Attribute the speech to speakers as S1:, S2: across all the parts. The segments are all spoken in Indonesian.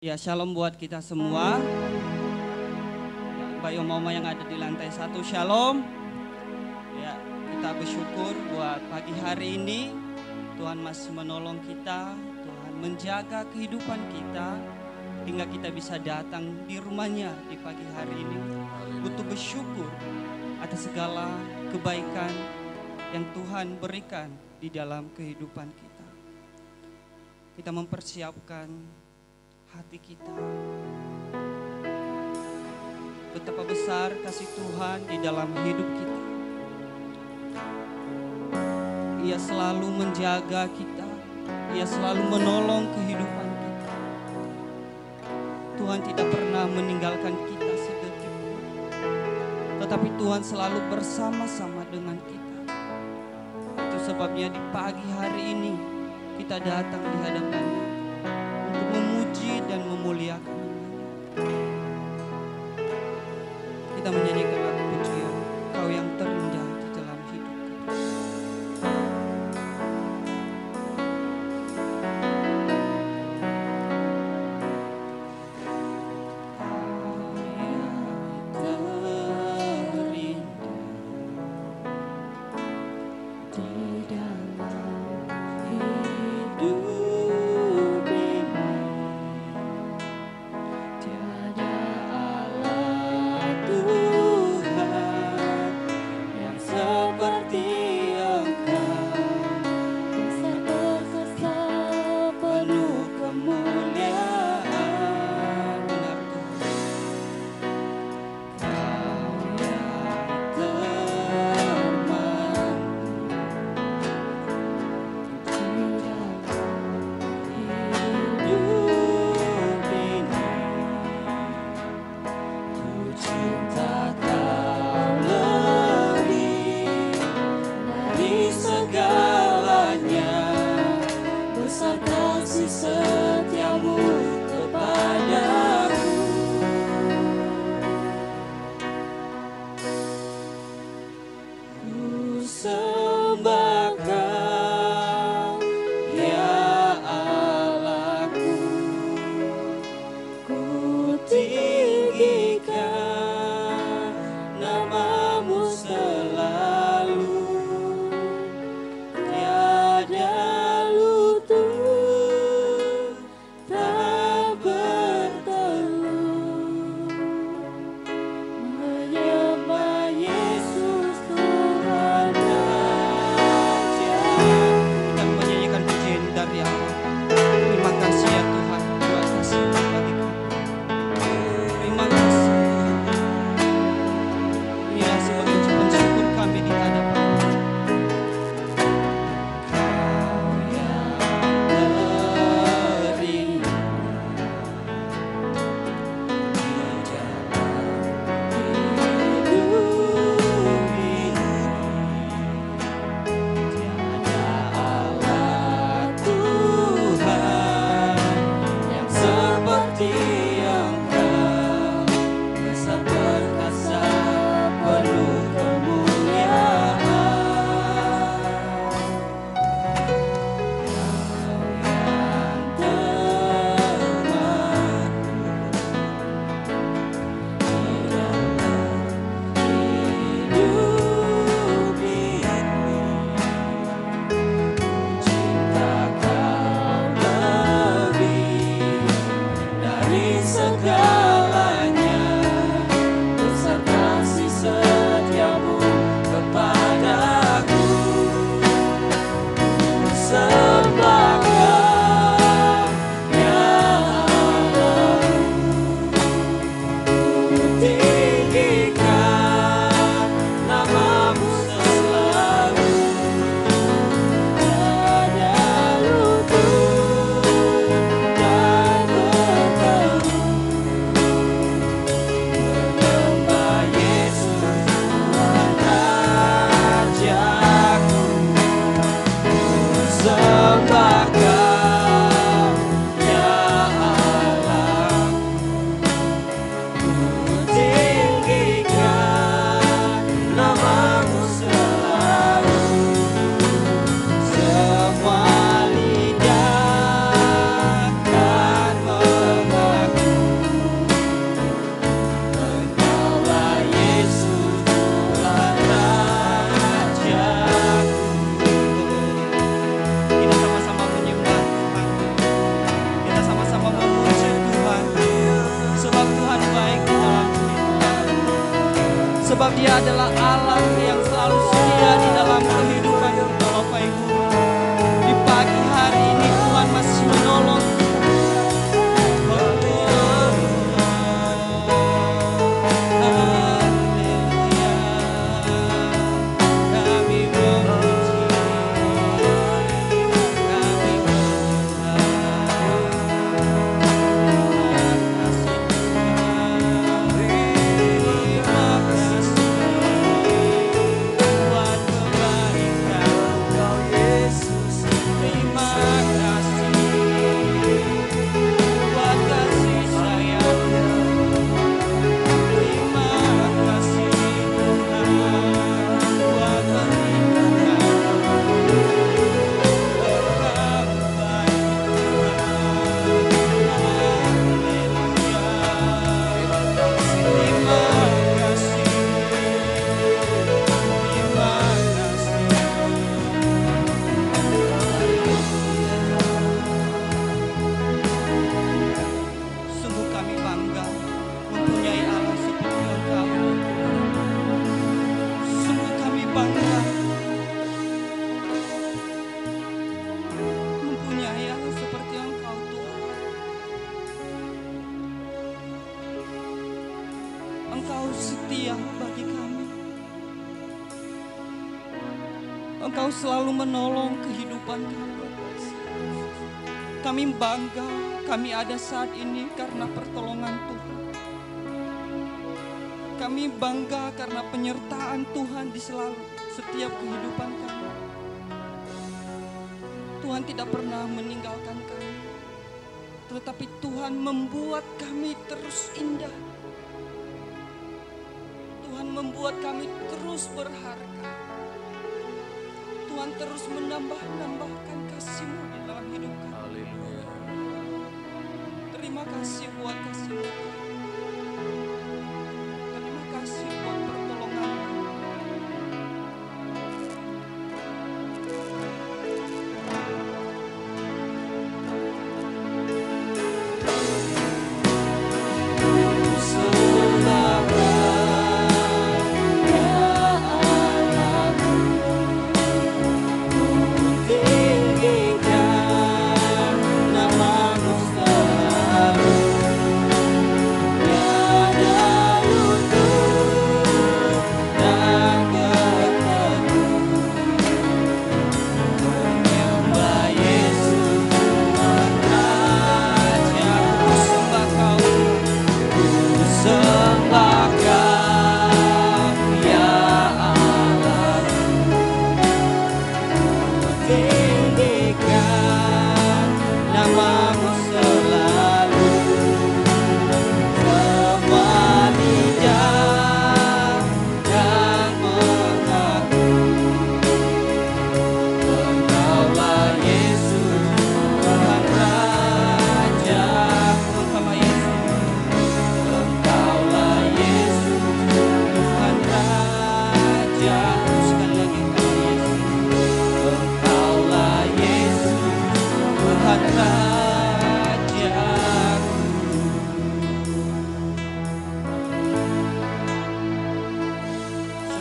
S1: Ya, shalom buat kita semua. Ya, Bayo Mama yang ada di lantai 1, shalom. Ya, kita bersyukur buat pagi hari ini. Tuhan masih menolong kita, Tuhan menjaga kehidupan kita, hingga kita bisa datang di rumahnya di pagi hari ini. Untuk bersyukur atas segala kebaikan yang Tuhan berikan di dalam kehidupan kita. Kita mempersiapkan hati kita. Betapa besar kasih Tuhan di dalam hidup kita. Ia selalu menjaga kita. Ia selalu menolong kehidupan kita. Tuhan tidak pernah meninggalkan kita sedetik pun. Tetapi Tuhan selalu bersama-sama dengan kita. Itu sebabnya di pagi hari ini kita datang di hadapan-Nya untuk memuji dan memuliakan nama-Nya. Kita menyanyikan lagu pujian, Kau yang terindah di dalam hidup kita. Dia adalah Allah yang selalu setia di dalam kehidupan kita, Bapak Ibu. Di pagi hari ini Tuhan masih menolong. Engkau setia bagi kami. Engkau selalu menolong kehidupan kami. Kami bangga kami ada saat ini karena pertolongan Tuhan. Kami bangga karena penyertaan Tuhan di setiap kehidupan kami. Tuhan tidak pernah meninggalkan kami, tetapi Tuhan membuat kami terus indah. Tuhan membuat kami terus berharga. Tuhan terus menambahkan kasih-Mu di dalam hidup kami.
S2: Haleluya.
S1: Terima kasih buat kasih-Mu. Terima kasih buat pertolongan-Mu.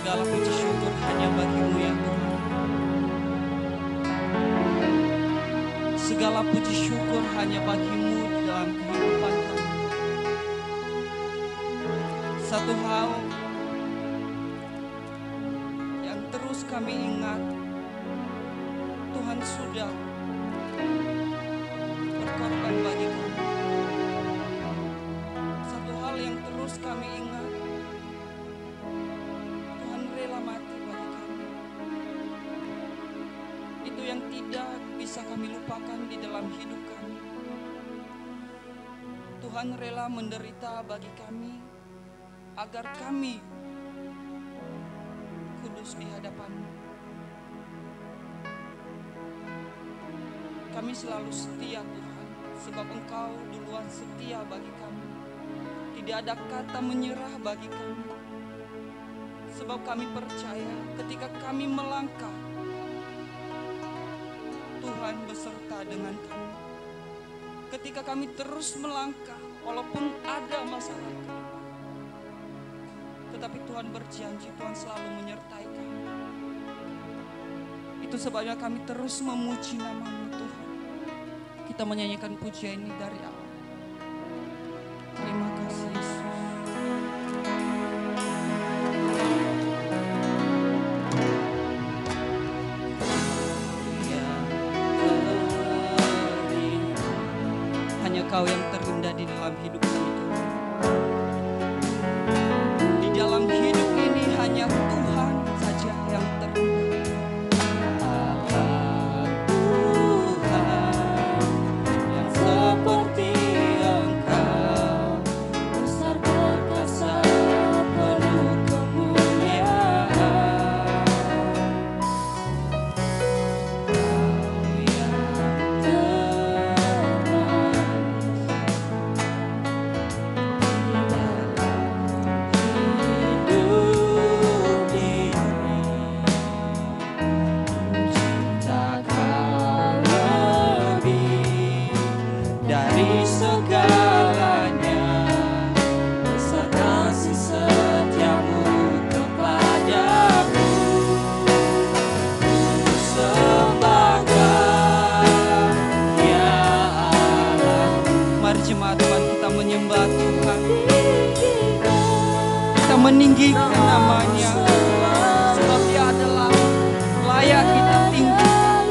S1: Segala puji syukur hanya bagi-Mu ya Tuhan. Segala puji syukur hanya bagi-Mu di dalam kehidupan kami. Satu hal yang terus kami ingat, Tuhan sudah berkorban bagi kami. Satu hal yang terus kami ingat, Tuhan rela mati bagi kami. Itu yang tidak bisa kami lupakan di dalam hidup kami. Tuhan rela menderita bagi kami, agar kami kudus di hadapan-Mu. Kami selalu setia Tuhan, sebab Engkau duluan setia bagi kami. Tidak ada kata menyerah bagi kami. Sebab kami percaya ketika kami melangkah, Tuhan beserta dengan kami. Ketika kami terus melangkah, walaupun ada masalah, tetapi Tuhan berjanji, Tuhan selalu menyertai kami. Itu sebabnya kami terus memuji nama-Mu Tuhan. Kita menyanyikan pujian ini dari awal. Terima kasih Yesus. Hanya Kau yang terindah di dalam hidup kami Tuhan. Di dalam hidup ini hanya Tuhan saja yang terindah. Meninggikan namanya, sebab Dia adalah layak kita tinggikan.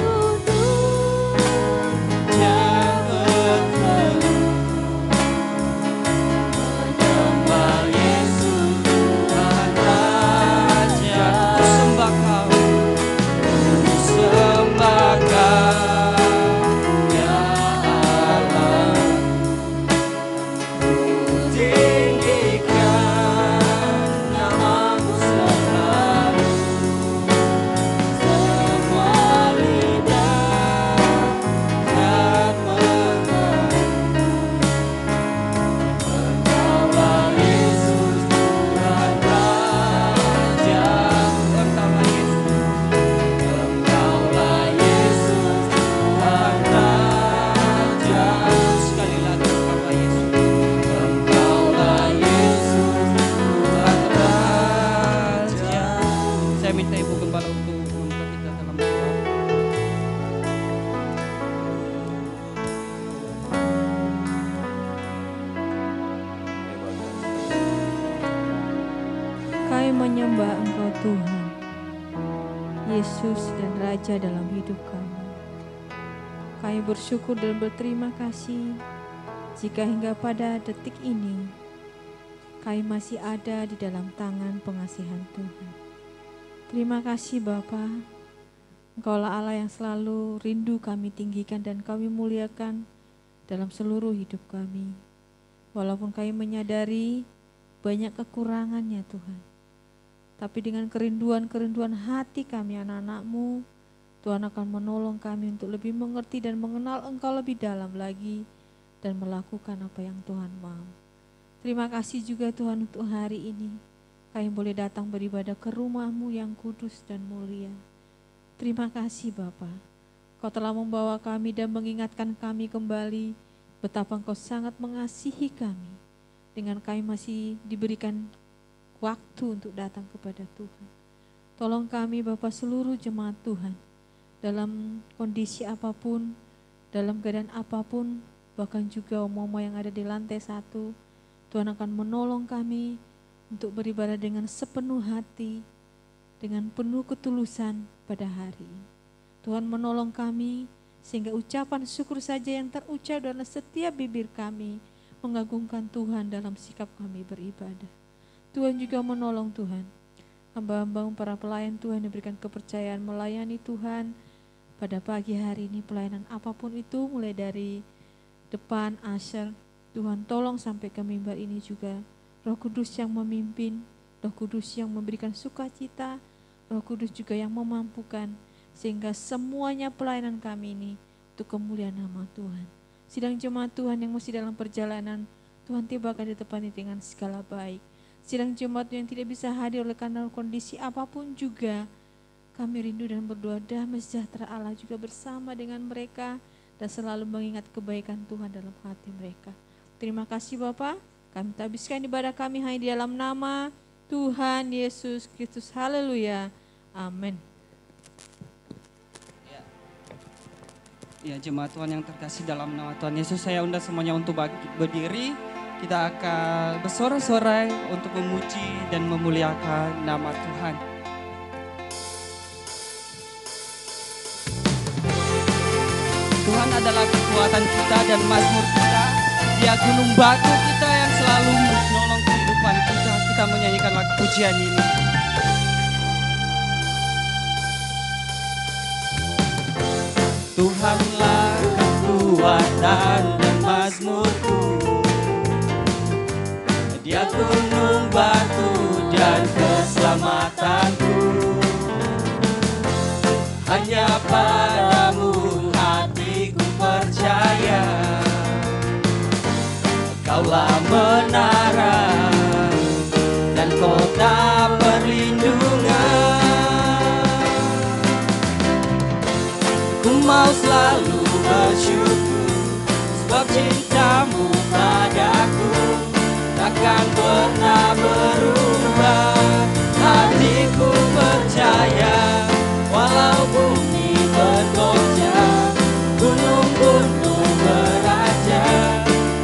S1: Menyembah Yesus Tuhan Raja, ku sembah Kau, ku sembah Kau, ya Allah, ku tinggikan.
S2: Menyembah Engkau Tuhan, Yesus dan Raja dalam hidup kami. Kami bersyukur dan berterima kasih jika hingga pada detik ini kami masih ada di dalam tangan pengasihan Tuhan. Terima kasih Bapa, Engkaulah Allah yang selalu rindu kami tinggikan dan kami muliakan dalam seluruh hidup kami. Walaupun kami menyadari banyak kekurangannya Tuhan, tapi dengan kerinduan-kerinduan hati kami anak-anak-Mu, Tuhan akan menolong kami untuk lebih mengerti dan mengenal Engkau lebih dalam lagi dan melakukan apa yang Tuhan mau. Terima kasih juga Tuhan untuk hari ini. Kami boleh datang beribadah ke rumah-Mu yang kudus dan mulia. Terima kasih Bapa, Kau telah membawa kami dan mengingatkan kami kembali betapa Engkau sangat mengasihi kami. Dengan kami masih diberikan waktu untuk datang kepada Tuhan. Tolong kami Bapa seluruh jemaat Tuhan, dalam kondisi apapun, dalam keadaan apapun, bahkan juga Oma yang ada di lantai 1, Tuhan akan menolong kami untuk beribadah dengan sepenuh hati, dengan penuh ketulusan pada hari ini. Tuhan menolong kami sehingga ucapan syukur saja yang terucap dalam setiap bibir kami mengagungkan Tuhan dalam sikap kami beribadah. Tuhan juga menolong Tuhan, hamba-hamba para pelayan Tuhan diberikan kepercayaan melayani Tuhan pada pagi hari ini. Pelayanan apapun itu, mulai dari depan, usher, Tuhan tolong sampai ke mimbar ini juga. Roh Kudus yang memimpin, Roh Kudus yang memberikan sukacita, Roh Kudus juga yang memampukan, sehingga semuanya pelayanan kami ini untuk kemuliaan nama Tuhan. Sidang jemaat Tuhan yang masih dalam perjalanan, Tuhan tibakan di depan ini dengan segala baik. Sidang jemaat yang tidak bisa hadir oleh karena kondisi apapun juga, kami rindu dan berdoa damai sejahtera Allah juga bersama dengan mereka dan selalu mengingat kebaikan Tuhan dalam hati mereka. Terima kasih Bapa, kami habiskan ibadah kami hanya di dalam nama Tuhan Yesus Kristus. Haleluya. Amin.
S1: Ya, jemaat Tuhan yang terkasih dalam nama Tuhan Yesus, saya undang semuanya untuk berdiri. Kita akan bersorak-sorai untuk memuji dan memuliakan nama Tuhan. Tuhan adalah kekuatan kita dan mazmur kita. Dia gunung batu kita yang selalu menolong kehidupan kita. Kita menyanyikan lagu pujian ini. Tuhanlah kekuatan dan mazmurku, Dia gunung batu dan keselamatanku. Hanya padamu hatiku percaya, Kaulah menara dan kota perlindungan. Ku mau selalu bersyukur sebab cintamu padaku takkan pernah berubah. Hatiku percaya walau bumi bergoncang, gunung-gunung beraja,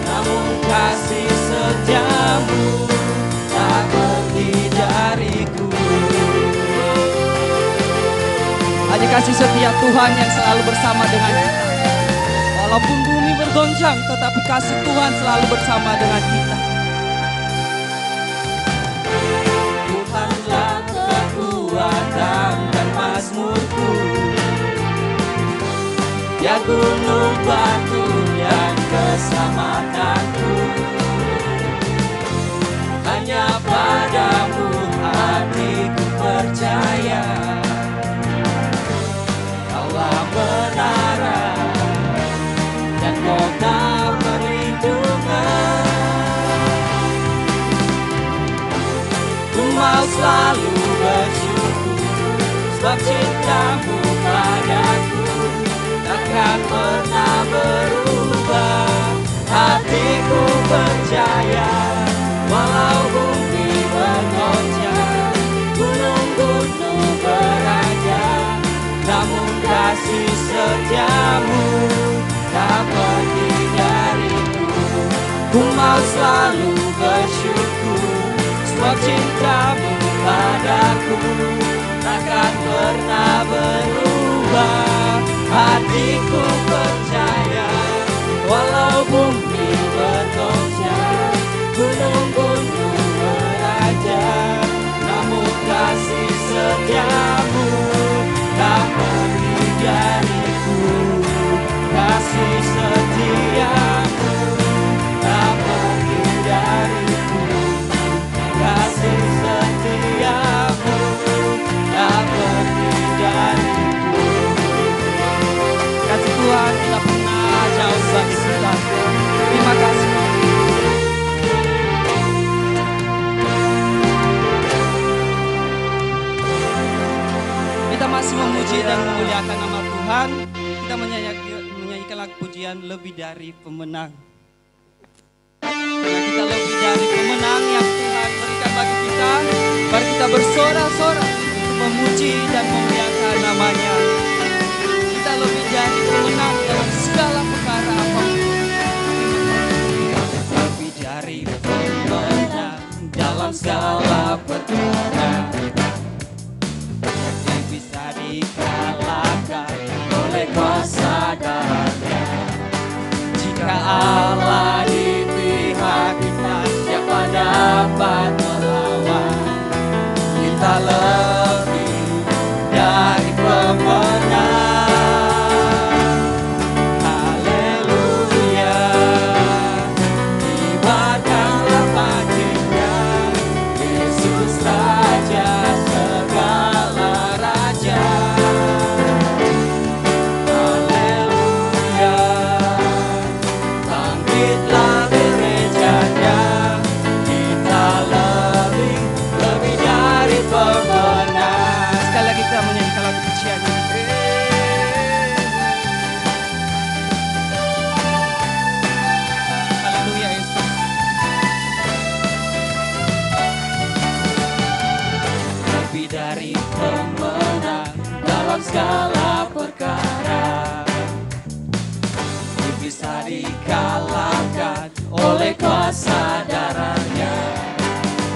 S1: namun kasih setiamu tak pergi dariku. Hanya kasih setia Tuhan yang selalu bersama dengan kita. Walaupun bumi bergoncang, tetapi kasih Tuhan selalu bersama dengan kita. Tuhanlah kekuatan dan mazmurku, Dia gunung batu dan keselamatanku. Hanya padamu hatiku percaya, Kaulah menara dan kota perlindungan. Ku mau selalu bersyukur sebab cintamu padaku takkan pernah berubah. Hatiku percaya walau bumi bergoncang, gunung-gunung beraja, namun kasih setiamu tak pergi dariku. Ku mau selalu bersyukur sebab cintamu padaku takkan pernah berubah. Hatiku percaya walau bumi bergoncang, gunung-gunung beraja, namun kasih setiamu tak pergi dariku. Kasih setiamu tak pergi dariku. Kasih setiamu tak pergi dariku. Kasih Tuhan tidak pernah jauh dari kita. Terima kasih. Kita masih memuji dan memuliakan nama Tuhan. Kita menyanyikan lagu pujian lebih dari pemenang. Karena kita lebih dari pemenang yang Tuhan berikan bagi kita. Mari kita bersorak-sorai untuk memuji dan memuliakan namanya. Kita lebih dari pemenang dalam segala perkara apapun. Lebih dari pemenang dalam segala perkara yang bisa dikalahkan oleh kuasa darah-Nya. Jika segala perkara. Bisa dikalahkan oleh kuasa darahnya.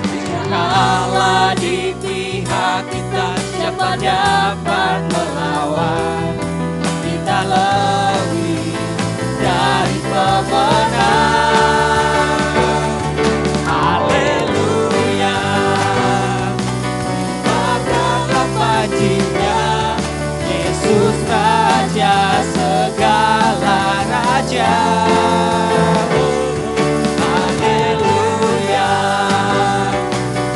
S1: Jika Allah di pihak kita, siapa dapat melawan? Kita lebih dari pemenang. Haleluya, limpahkanlah pujinya, Yesus Raja segala raja. Haleluya,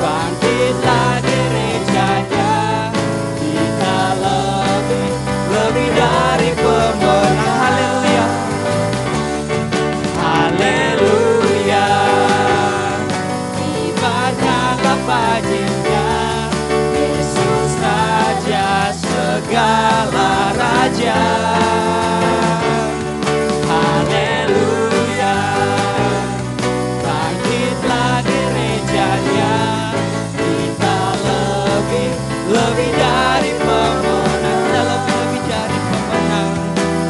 S1: bangkitlah gerejanya, kita lebih dari pemenang. Haleluya, haleluya, kibarkanlah pujinya, Yesus Raja segala raja. Haleluya, bangkitlah gerejanya, kita lebih dari pemenang. Kita lebih dari pemenang.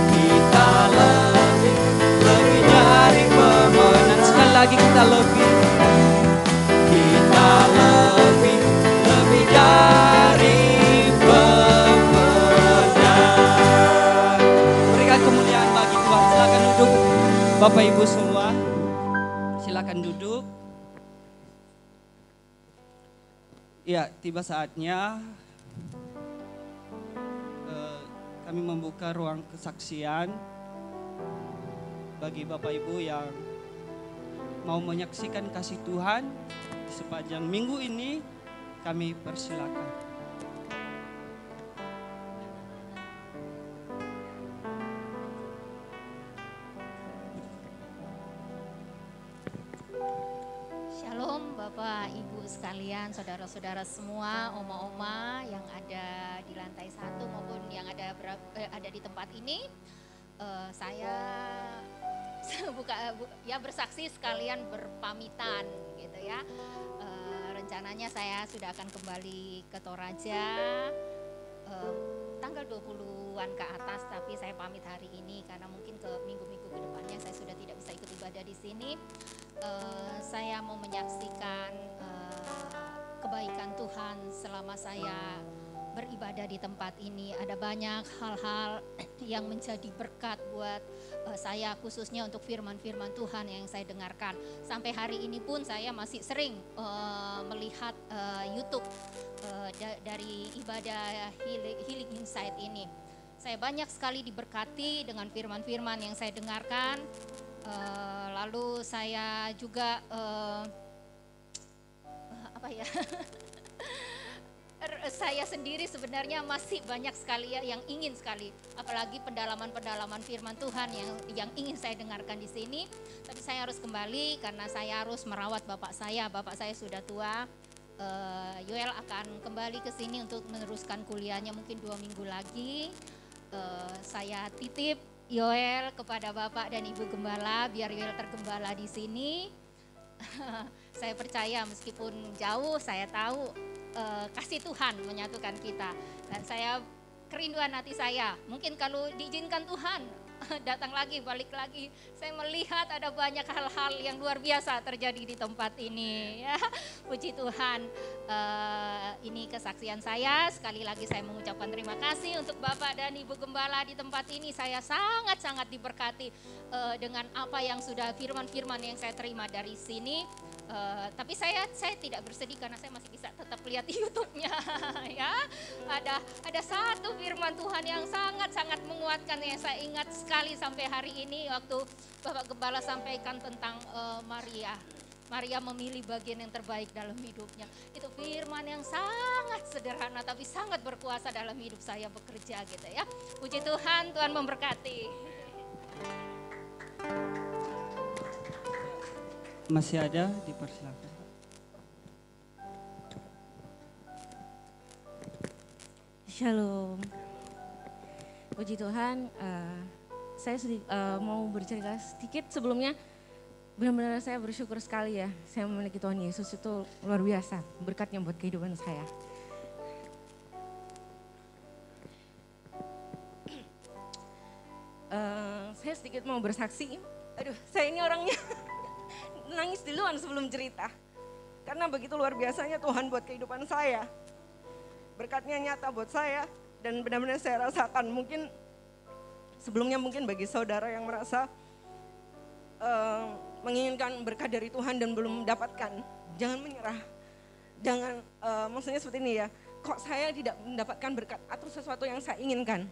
S1: Kita lebih dari pemenang. Sekali lagi kita lebih. Kita lebih dari pemenang. Berikan kemuliaan bagi Tuhan. Silakan duduk, Bapak Ibu semua. Silakan duduk. Ya, tiba saatnya kami membuka ruang kesaksian bagi Bapak Ibu yang mau menyaksikan kasih Tuhan sepanjang minggu ini. Kami persilakan.
S3: Shalom Bapak Ibu sekalian, saudara-saudara semua, oma-oma yang ada di lantai 1 maupun yang ada di tempat ini. Saya bersaksi sekalian berpamitan gitu ya. Rencananya saya sudah akan kembali ke Toraja tanggal 20-an ke atas, tapi saya pamit hari ini karena mungkin ke minggu-minggu ke depannya saya sudah tidak bisa ikut ibadah di sini. Saya mau menyaksikan kebaikan Tuhan selama saya beribadah di tempat ini. Ada banyak hal-hal yang menjadi berkat buat saya, khususnya untuk firman-firman Tuhan yang saya dengarkan. Sampai hari ini pun saya masih sering melihat YouTube dari ibadah Healing Insight ini. Saya banyak sekali diberkati dengan firman-firman yang saya dengarkan. Lalu saya juga saya sendiri sebenarnya masih banyak sekali ya yang ingin sekali, apalagi pendalaman-pendalaman firman Tuhan yang ingin saya dengarkan di sini. Tapi saya harus kembali karena saya harus merawat bapak saya. Bapak saya sudah tua. Yoel akan kembali ke sini untuk meneruskan kuliahnya mungkin 2 minggu lagi. Saya titip Yoel kepada Bapak dan Ibu Gembala biar Yoel tergembala di sini. Saya percaya meskipun jauh, saya tahu kasih Tuhan menyatukan kita. Dan saya kerinduan hati saya, mungkin kalau diizinkan Tuhan datang lagi, balik lagi, saya melihat ada banyak hal-hal yang luar biasa terjadi di tempat ini ya. Puji Tuhan. Ini kesaksian saya. Sekali lagi saya mengucapkan terima kasih untuk Bapak dan Ibu Gembala di tempat ini. Saya sangat-sangat diberkati dengan apa yang sudah firman-firman yang saya terima dari sini. Tapi saya tidak bersedih karena saya masih bisa tetap lihat di YouTube-nya ya. Ada satu firman Tuhan yang sangat-sangat menguatkan yang saya ingat sekali sampai hari ini waktu Bapak Gembala sampaikan tentang Maria memilih bagian yang terbaik dalam hidupnya. Itu firman yang sangat sederhana tapi sangat berkuasa dalam hidup saya bekerja gitu ya. Puji Tuhan, Tuhan memberkati.
S1: Masih ada, dipersilakan.
S4: Shalom. Puji Tuhan, saya mau bercerita sedikit sebelumnya. Benar-benar saya bersyukur sekali ya, saya memiliki Tuhan Yesus itu luar biasa, berkatnya buat kehidupan saya. saya sedikit mau bersaksi. Aduh, saya ini orangnya nangis duluan sebelum cerita. Karena begitu luar biasanya Tuhan buat kehidupan saya. Berkatnya nyata buat saya dan benar-benar saya rasakan. Mungkin sebelumnya mungkin bagi saudara yang merasa menginginkan berkat dari Tuhan dan belum mendapatkan, jangan menyerah. Jangan, maksudnya seperti ini ya, kok saya tidak mendapatkan berkat atau sesuatu yang saya inginkan.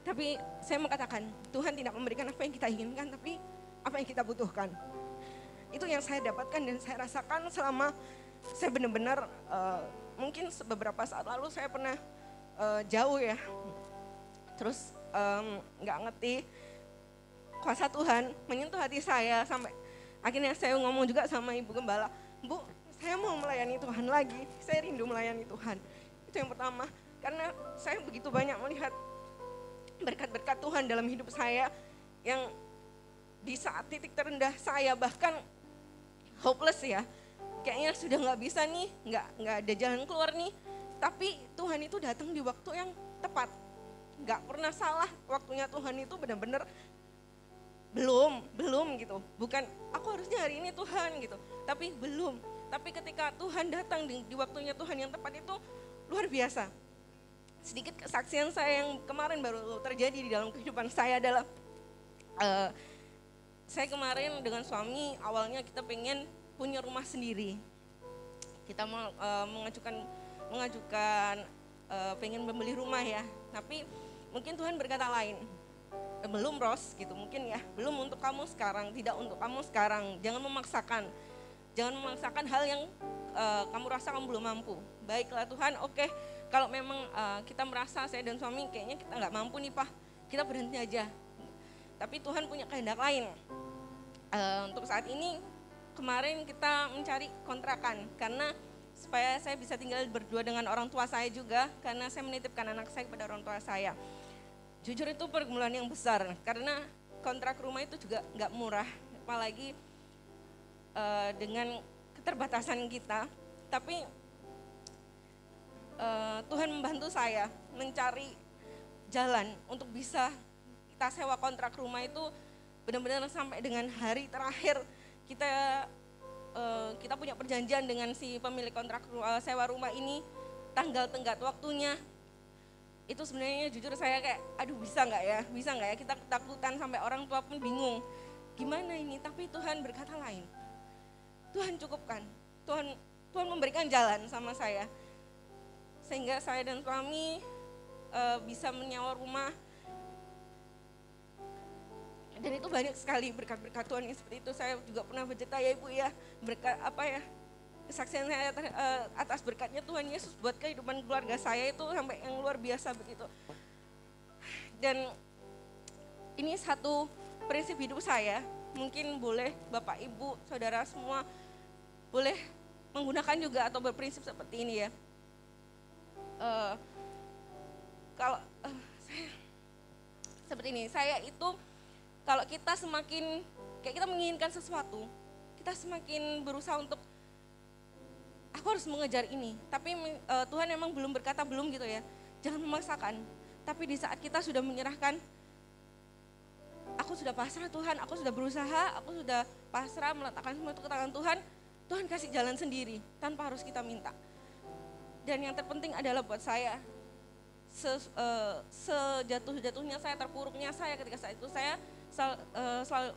S4: Tapi saya mau katakan, Tuhan tidak memberikan apa yang kita inginkan, tapi apa yang kita butuhkan. Itu yang saya dapatkan dan saya rasakan selama saya benar-benar, mungkin beberapa saat lalu saya pernah jauh ya. Terus nggak ngerti, kuasa Tuhan menyentuh hati saya sampai akhirnya saya ngomong juga sama Ibu Gembala, Bu, saya mau melayani Tuhan lagi, saya rindu melayani Tuhan. Itu yang pertama, karena saya begitu banyak melihat berkat-berkat Tuhan dalam hidup saya yang di saat titik terendah saya bahkan hopeless ya, kayaknya sudah nggak bisa nih, nggak ada jalan keluar nih, tapi Tuhan itu datang di waktu yang tepat, nggak pernah salah waktunya Tuhan itu benar-benar belum gitu, bukan aku harusnya hari ini Tuhan gitu, tapi belum. Tapi ketika Tuhan datang di waktunya Tuhan yang tepat itu luar biasa. Sedikit kesaksian saya yang kemarin baru terjadi di dalam kehidupan saya adalah saya kemarin dengan suami awalnya kita pengen punya rumah sendiri. Kita mau mengajukan pengen membeli rumah ya, tapi mungkin Tuhan berkata lain. Belum Ros gitu mungkin ya, belum untuk kamu sekarang, tidak untuk kamu sekarang, jangan memaksakan hal yang kamu rasa kamu belum mampu. Baiklah Tuhan, oke, kalau memang kita merasa saya dan suami kayaknya kita nggak mampu nih Pak, kita berhenti aja. Tapi Tuhan punya kehendak lain. Untuk saat ini kemarin kita mencari kontrakan karena supaya saya bisa tinggal berdua dengan orang tua saya juga, karena saya menitipkan anak saya kepada orang tua saya. Jujur itu pergumulan yang besar karena kontrak rumah itu juga nggak murah, apalagi dengan keterbatasan kita. Tapi Tuhan membantu saya mencari jalan untuk bisa kita sewa kontrak rumah itu benar-benar sampai dengan hari terakhir kita punya perjanjian dengan si pemilik kontrak sewa rumah ini, tanggal tenggat waktunya. Itu sebenarnya jujur saya kayak aduh bisa nggak ya, kita ketakutan sampai orang tua pun bingung gimana ini, tapi Tuhan berkata lain. Tuhan cukupkan, Tuhan memberikan jalan sama saya sehingga saya dan suami bisa menyewa rumah. Dan itu banyak sekali berkat-berkat Tuhan yang seperti itu. Saya juga pernah bercerita ya Ibu ya, berkat kesaksian saya atas berkatnya Tuhan Yesus buat kehidupan keluarga saya itu sampai yang luar biasa begitu. Dan ini satu prinsip hidup saya, mungkin boleh Bapak Ibu, Saudara semua boleh menggunakan juga atau berprinsip seperti ini ya. Kalau saya seperti ini, saya itu kalau kita semakin kayak kita menginginkan sesuatu, kita semakin berusaha untuk aku harus mengejar ini, tapi Tuhan memang belum berkata belum gitu ya. Jangan memaksakan, tapi di saat kita sudah menyerahkan, aku sudah pasrah Tuhan, aku sudah berusaha, aku sudah pasrah meletakkan semua itu ke tangan Tuhan, Tuhan kasih jalan sendiri tanpa harus kita minta. Dan yang terpenting adalah buat saya, sejatuh-jatuhnya saya, terpuruknya saya ketika saat itu saya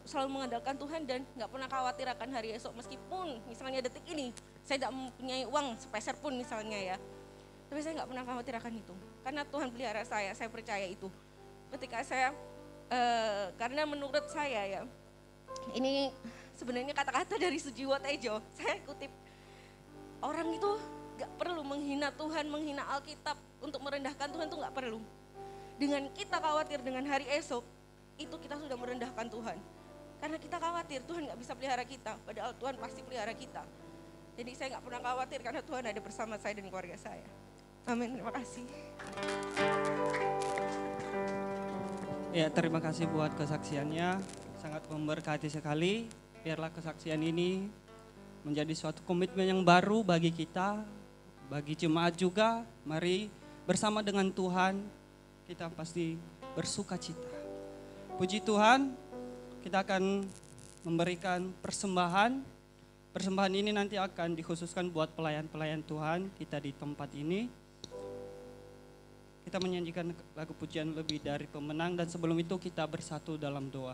S4: selalu mengandalkan Tuhan dan gak pernah khawatir akan hari esok, meskipun misalnya detik ini saya tidak mempunyai uang sepeser pun misalnya ya, tapi saya gak pernah khawatir akan itu, karena Tuhan pelihara saya percaya itu. Ketika saya, karena menurut saya ya, ini sebenarnya kata-kata dari Sujiwo Tejo, saya kutip, orang itu gak perlu menghina Tuhan, menghina Alkitab, untuk merendahkan Tuhan itu gak perlu. Dengan kita khawatir dengan hari esok, itu kita sudah merendahkan Tuhan. Karena kita khawatir Tuhan gak bisa pelihara kita, padahal Tuhan pasti pelihara kita. Jadi saya gak pernah khawatir karena Tuhan ada bersama saya dan keluarga saya. Amin, terima kasih.
S1: Ya, terima kasih buat kesaksiannya, sangat memberkati sekali. Biarlah kesaksian ini menjadi suatu komitmen yang baru bagi kita, bagi jemaat juga. Mari bersama dengan Tuhan, kita pasti bersuka cita. Puji Tuhan, kita akan memberikan persembahan. Persembahan ini nanti akan dikhususkan buat pelayan-pelayan Tuhan kita di tempat ini. Kita menyanyikan lagu pujian Lebih Dari Pemenang, dan sebelum itu kita bersatu dalam doa.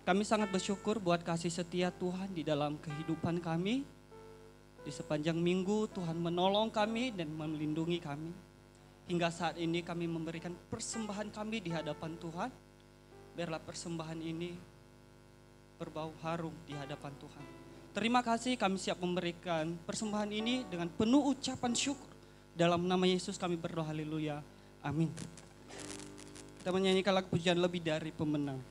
S1: Kami sangat bersyukur buat kasih setia Tuhan di dalam kehidupan kami. Di sepanjang minggu Tuhan menolong kami dan melindungi kami. Hingga saat ini kami memberikan persembahan kami di hadapan Tuhan. Biarlah persembahan ini berbau harum di hadapan Tuhan. Terima kasih, kami siap memberikan persembahan ini dengan penuh ucapan syukur. Dalam nama Yesus kami berdoa, haleluya, amin. Kita menyanyikan lagu pujian Lebih Dari Pemenang.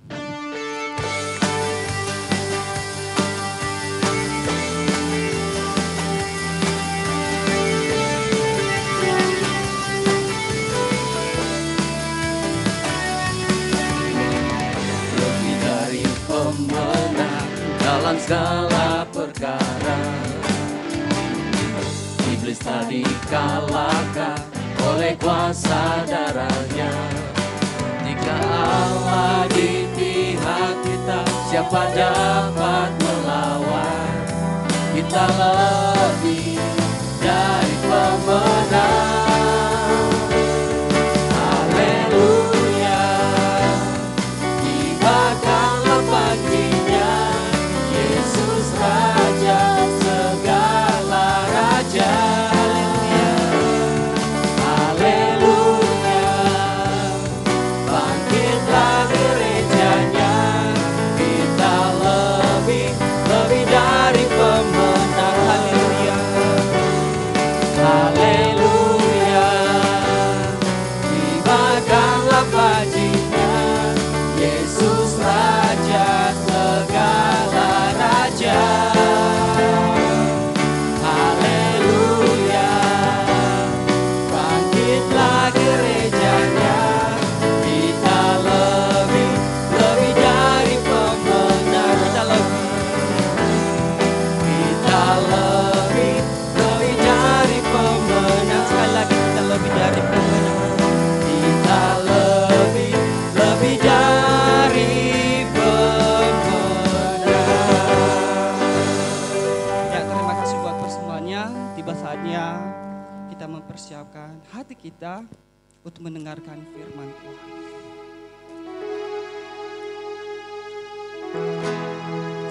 S5: Lebih dari pemenang dalam segala perkara, iblis tak dikalahkan oleh kuasa darahnya. Jika Allah di pihak kita, siapa dapat melawan? Kita lebih dari pemenang. Haleluya, tibakanlah paginya, Yesus Raja segala raja. Haleluya, bangkitlah gerejanya, kita lebih dari pemenang. Haleluya, haleluya, tibakanlah paginya, Yesus Raja segala raja. Haleluya, bangkitlah gerejanya, kita lebih dari pemenang. Kita lebih dari pemenang. Sekali lagi, kita lebih dari pemenang. Kita lebih dari pemenang.
S1: Ya, terima kasih buat persembahannya. Tiba saatnya kita mempersiapkan hati kita untuk mendengarkan firman Tuhan.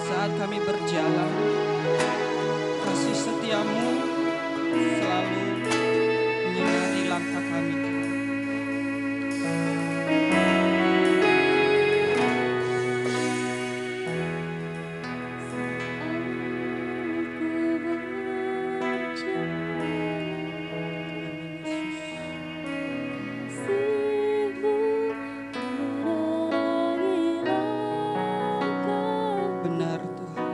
S1: Saat kami berjalan, kasih setiamu selalu menyinari langkah kami, Tuhan. Benar Tuhan.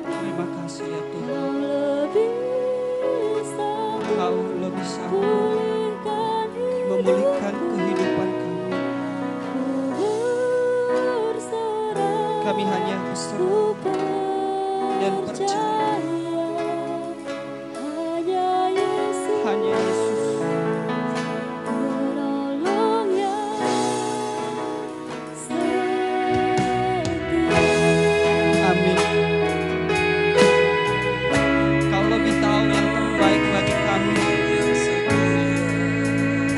S1: Terima kasih ya Tuhan. Kau lebih sanggup memulihkan kehidupan kami. Kami hanya berserah dan percaya hanya Yesus. Amin. Kau lebih tahu yang terbaik bagi kami.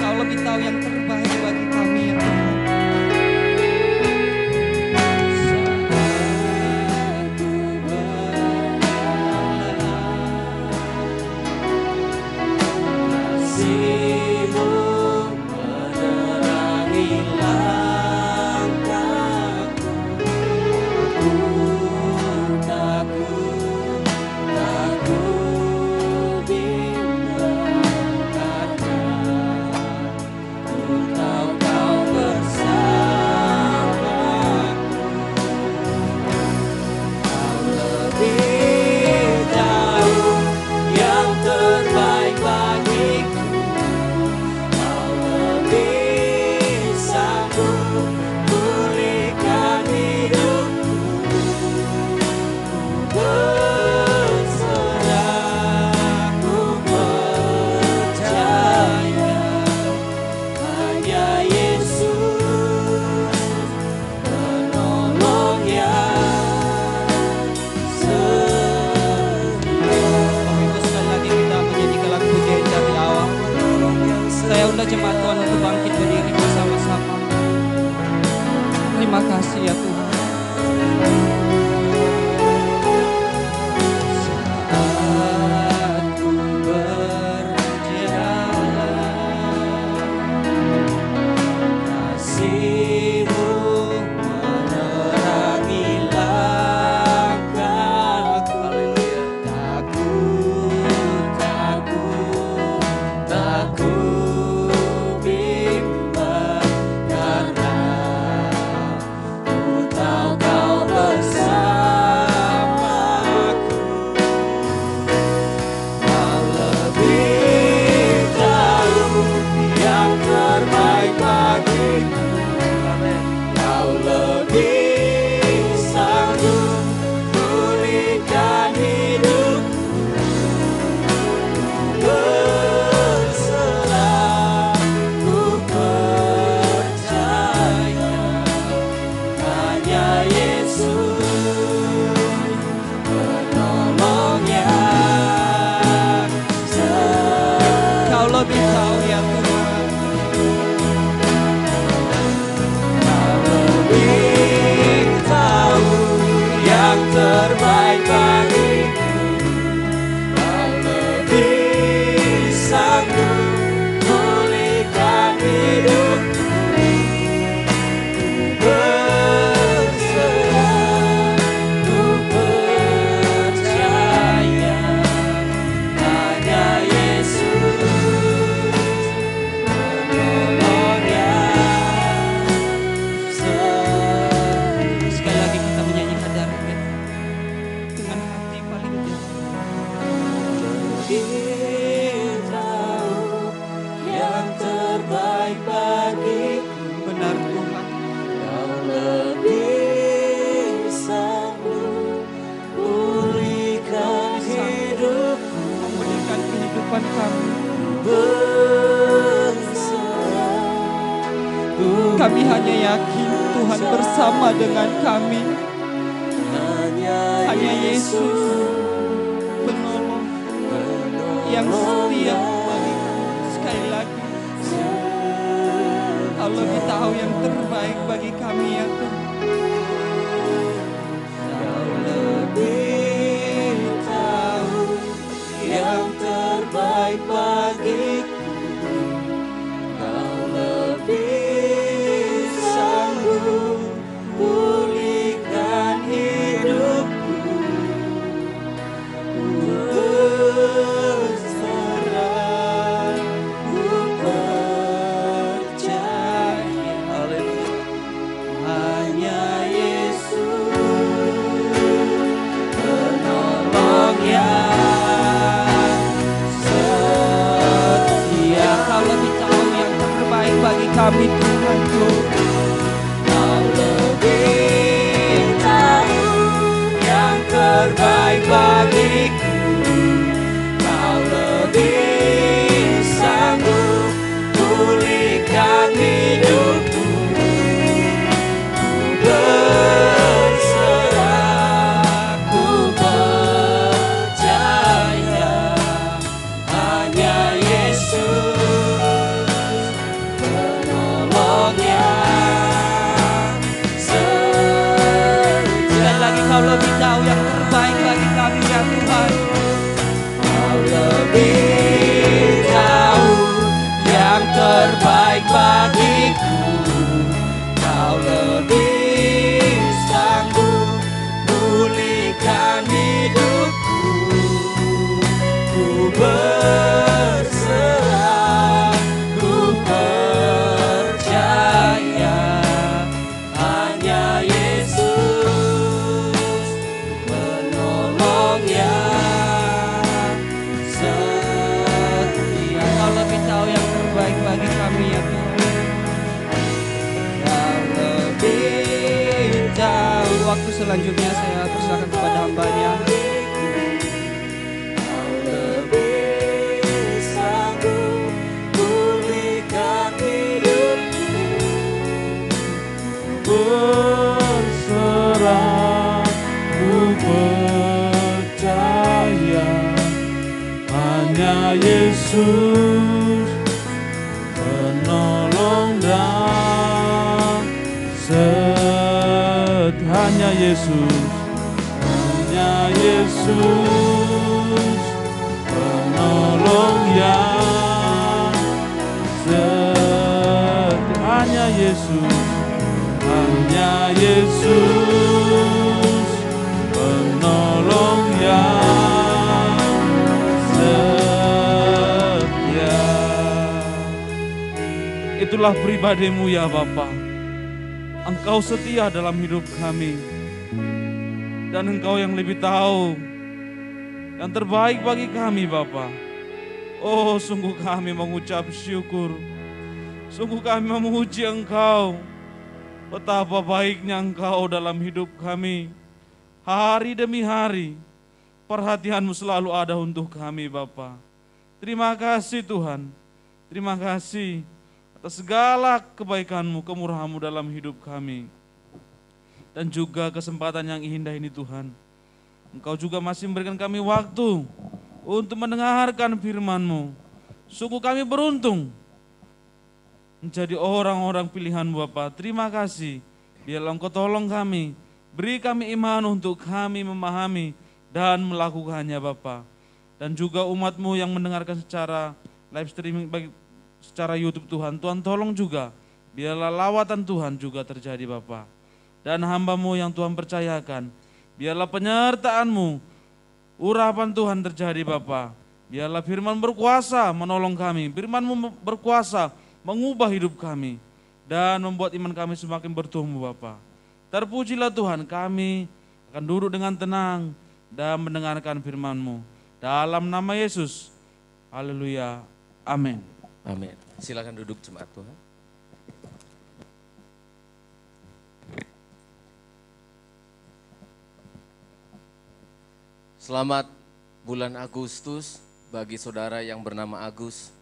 S1: Kau lebih tahu yang terbaik bagi kami ya Tuhan.
S5: Kasih-Mu menerangi langkahku. Aku takut bimbang, karena ku tahu Kau bersamaku. Kau lebih
S1: undang jemaat Tuhan untuk bangkit berdiri bersama-sama. Terima kasih ya Tuhan. Saat ku berjalan, kasih-Mu menerangi langkahku. Takut bimbang karena ku tahu Kau bersamaku. Kau lebih tahu yang terbaik bagiku. Kau lebih sanggup pulihkan hidupku. Berserah, ku percaya hanya Yesus penolongnya. Kau lebih tahu ya Tuhan. Kau lebih tahu yang terbaik bagiku. Kau lebih sanggup pulihkan hidupku. Berserah, ku percaya hanya Yesus penolongnya. Sekali lagi kita menyanyikan dari dengan hati paling dalam. Lebih tahu yang terbaik bagiku. Benar Tuhan. Kau lebih sanggup pulihkan hidupku. Memulihkan kehidupan kami. Berserah, kami hanya yakin Tuhan bersama dengan kami. Hanya Yesus penolong yang setia bagi kami. Sekali lagi, Kau lebih tahu yang terbaik bagi kami ya Tuhan. Kau lebih tahu yang terbaik bagiku. Kau lebih sanggup pulihkan hidupku. Berserah, ku percaya hanya Yesus penolongnya. Setia. Kau lebih tahu yang terbaik bagi kami Tuhan. Kau lebih tahu yang terbaik bagiku. Kau lebih sanggup pulihkan hidupku. Berserah, ku percaya hanya Yesus penolongnya. Sekali lagi, Kau lebih tahu yang terbaik bagi kami ya Tuhan. Kau lebih tahu yang terbaik bagiku. Kau lebih sanggup pulihkan hidupku. Ku berserah, ku percaya hanya Yesus penolongnya. Setia. Kau lebih tahu yang terbaik bagi kami ya Tuhan. Kau lebih tahu. Waktu selanjutnya saya persilakan kepada hamba-Nya. Kau lebih sanggup pulihkan hidupku.
S5: Berserah, ku percaya hanya Yesus Yesus, hanya Yesus, penolong yang setia. Hanya Yesus, hanya Yesus, penolong yang setia. Itulah pribadimu ya Bapa. Engkau setia dalam hidup kami. Dan Engkau yang lebih tahu yang terbaik bagi kami Bapa. Oh, sungguh kami mengucap syukur. Sungguh kami memuji Engkau. Betapa baiknya Engkau dalam hidup kami. Hari demi hari, perhatian-Mu selalu ada untuk kami Bapa. Terima kasih Tuhan. Terima kasih atas segala kebaikan-Mu, kemurahan-Mu dalam hidup kami. Dan juga kesempatan yang indah ini Tuhan. Engkau juga masih memberikan kami waktu untuk mendengarkan firman-Mu. Sungguh kami beruntung menjadi orang-orang pilihan Bapa. Terima kasih. Biarlah Engkau tolong kami. Beri kami iman untuk kami memahami dan melakukannya Bapa. Dan juga umat-Mu yang mendengarkan secara live streaming secara YouTube Tuhan. Tuhan tolong juga. Biarlah lawatan Tuhan juga terjadi Bapa. Dan hamba-Mu yang Tuhan percayakan. Biarlah penyertaan-Mu, urapan Tuhan terjadi Bapa. Biarlah firman berkuasa menolong kami. Firman-Mu berkuasa mengubah hidup kami. Dan membuat iman kami semakin bertumbuh Bapa. Terpujilah Tuhan, kami akan duduk dengan tenang dan mendengarkan firman-Mu. Dalam nama Yesus, haleluya, amin.
S6: Amin. Silakan duduk jemaat Tuhan. Selamat bulan Agustus bagi saudara yang bernama Agus.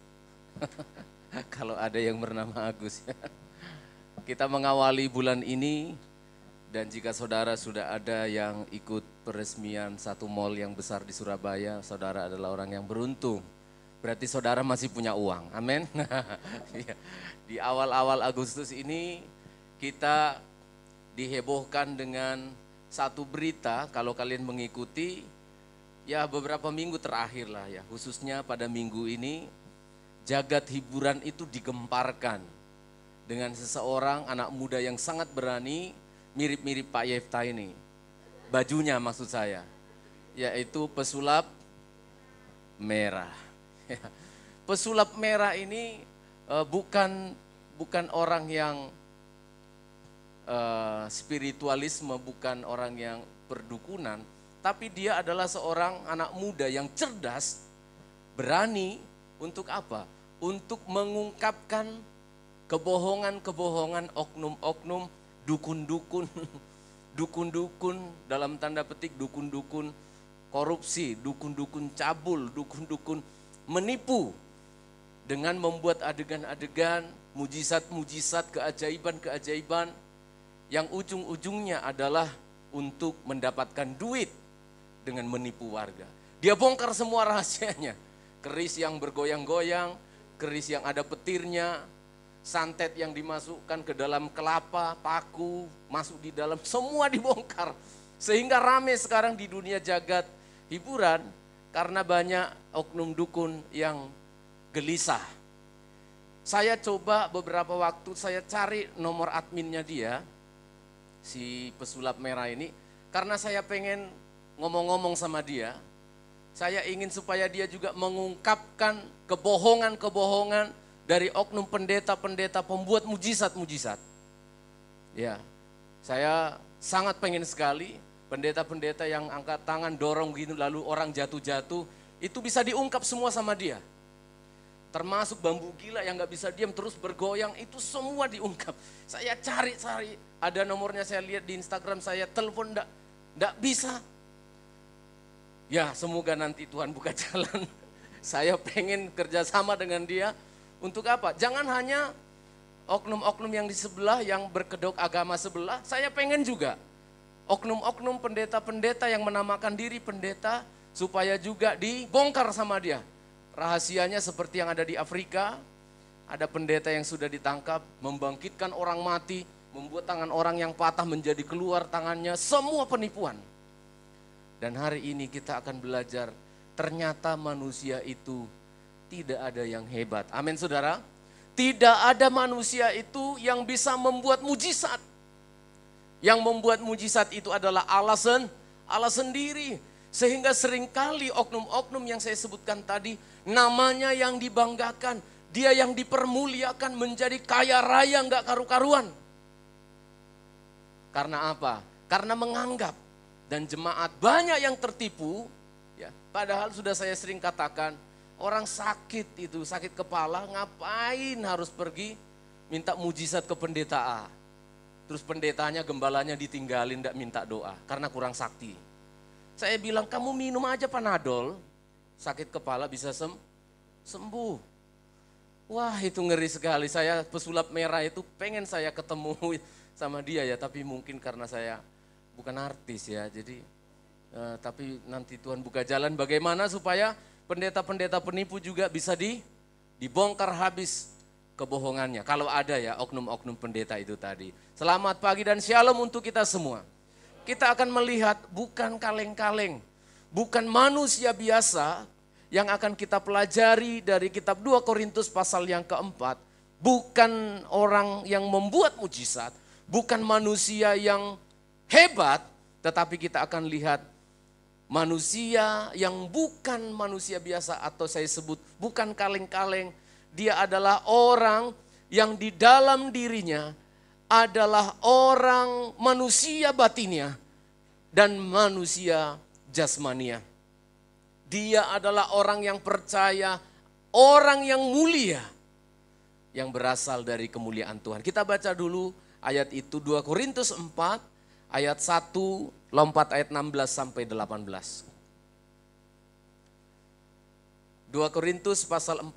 S6: Kalau ada yang bernama Agus. Kita mengawali bulan ini. Dan jika saudara sudah ada yang ikut peresmian satu mall yang besar di Surabaya, saudara adalah orang yang beruntung. Berarti saudara masih punya uang, amin. Di awal-awal Agustus ini kita dihebohkan dengan satu berita, kalau kalian mengikuti, ya beberapa minggu terakhir lah ya, khususnya pada minggu ini, jagat hiburan itu digemparkan dengan seseorang anak muda yang sangat berani, mirip-mirip Pak Yefta ini, bajunya maksud saya, yaitu pesulap merah. Pesulap merah ini bukan orang yang spiritualisme, bukan orang yang berdukunan, tapi dia adalah seorang anak muda yang cerdas, berani untuk apa? Untuk mengungkapkan kebohongan-kebohongan oknum-oknum, dukun-dukun, dukun-dukun dalam tanda petik dukun-dukun korupsi, dukun-dukun cabul, dukun-dukun menipu dengan membuat adegan-adegan, mujizat-mujizat, keajaiban-keajaiban yang ujung-ujungnya adalah untuk mendapatkan duit dengan menipu warga. Dia bongkar semua rahasianya, keris yang bergoyang-goyang, keris yang ada petirnya, santet yang dimasukkan ke dalam kelapa, paku, masuk di dalam, semua dibongkar. Sehingga rame sekarang di dunia jagat hiburan karena banyak oknum dukun yang gelisah. Saya coba beberapa waktu, saya cari nomor adminnya dia, si pesulap merah ini, karena saya pengen ngomong-ngomong sama dia. Saya ingin supaya dia juga mengungkapkan kebohongan-kebohongan dari oknum pendeta-pendeta pembuat mujizat-mujizat. Ya, saya sangat pengen sekali pendeta-pendeta yang angkat tangan, dorong gitu, lalu orang jatuh-jatuh, itu bisa diungkap semua sama dia. Termasuk bambu gila yang gak bisa diam terus bergoyang, itu semua diungkap. Saya cari-cari, ada nomornya saya lihat di Instagram, saya telepon, enggak bisa. Ya, semoga nanti Tuhan buka jalan. Saya pengen kerjasama dengan dia. Untuk apa? Jangan hanya oknum-oknum yang di sebelah, yang berkedok agama sebelah, saya pengen juga oknum-oknum pendeta-pendeta yang menamakan diri pendeta, supaya juga dibongkar sama dia. Rahasianya seperti yang ada di Afrika, ada pendeta yang sudah ditangkap, membangkitkan orang mati, membuat tangan orang yang patah menjadi keluar tangannya, semua penipuan. Dan hari ini kita akan belajar, ternyata manusia itu tidak ada yang hebat. Amin saudara. Tidak ada manusia itu yang bisa membuat mujizat. Yang membuat mujizat itu adalah Allah sendiri. Sehingga seringkali oknum-oknum yang saya sebutkan tadi, namanya yang dibanggakan, dia yang dipermuliakan menjadi kaya raya nggak karu-karuan. Karena apa? Karena menganggap, dan jemaat banyak yang tertipu, ya. Padahal sudah saya sering katakan, orang sakit itu, sakit kepala, ngapain harus pergi minta mujizat ke pendeta A. Terus pendetanya, gembalanya ditinggalin, tidak minta doa, karena kurang sakti. Saya bilang, kamu minum aja Panadol, sakit kepala bisa sembuh. Wah itu ngeri sekali, saya pesulap merah itu pengen saya ketemu sama dia ya, tapi mungkin karena saya bukan artis ya, jadi tapi nanti Tuhan buka jalan bagaimana supaya pendeta-pendeta penipu juga bisa dibongkar habis kebohongannya. Kalau ada ya oknum-oknum pendeta itu tadi. Selamat pagi dan shalom untuk kita semua. Kita akan melihat bukan kaleng-kaleng, bukan manusia biasa yang akan kita pelajari dari kitab 2 Korintus pasal yang keempat. Bukan orang yang membuat mujizat, bukan manusia yang hebat, tetapi kita akan lihat manusia yang bukan manusia biasa atau saya sebut bukan kaleng-kaleng. Dia adalah orang yang di dalam dirinya adalah orang manusia batinnya dan manusia jasmania. Dia adalah orang yang percaya, orang yang mulia, yang berasal dari kemuliaan Tuhan. Kita baca dulu ayat itu 2 Korintus 4 ayat 1 lompat ayat 16 sampai 18. 2 Korintus pasal 4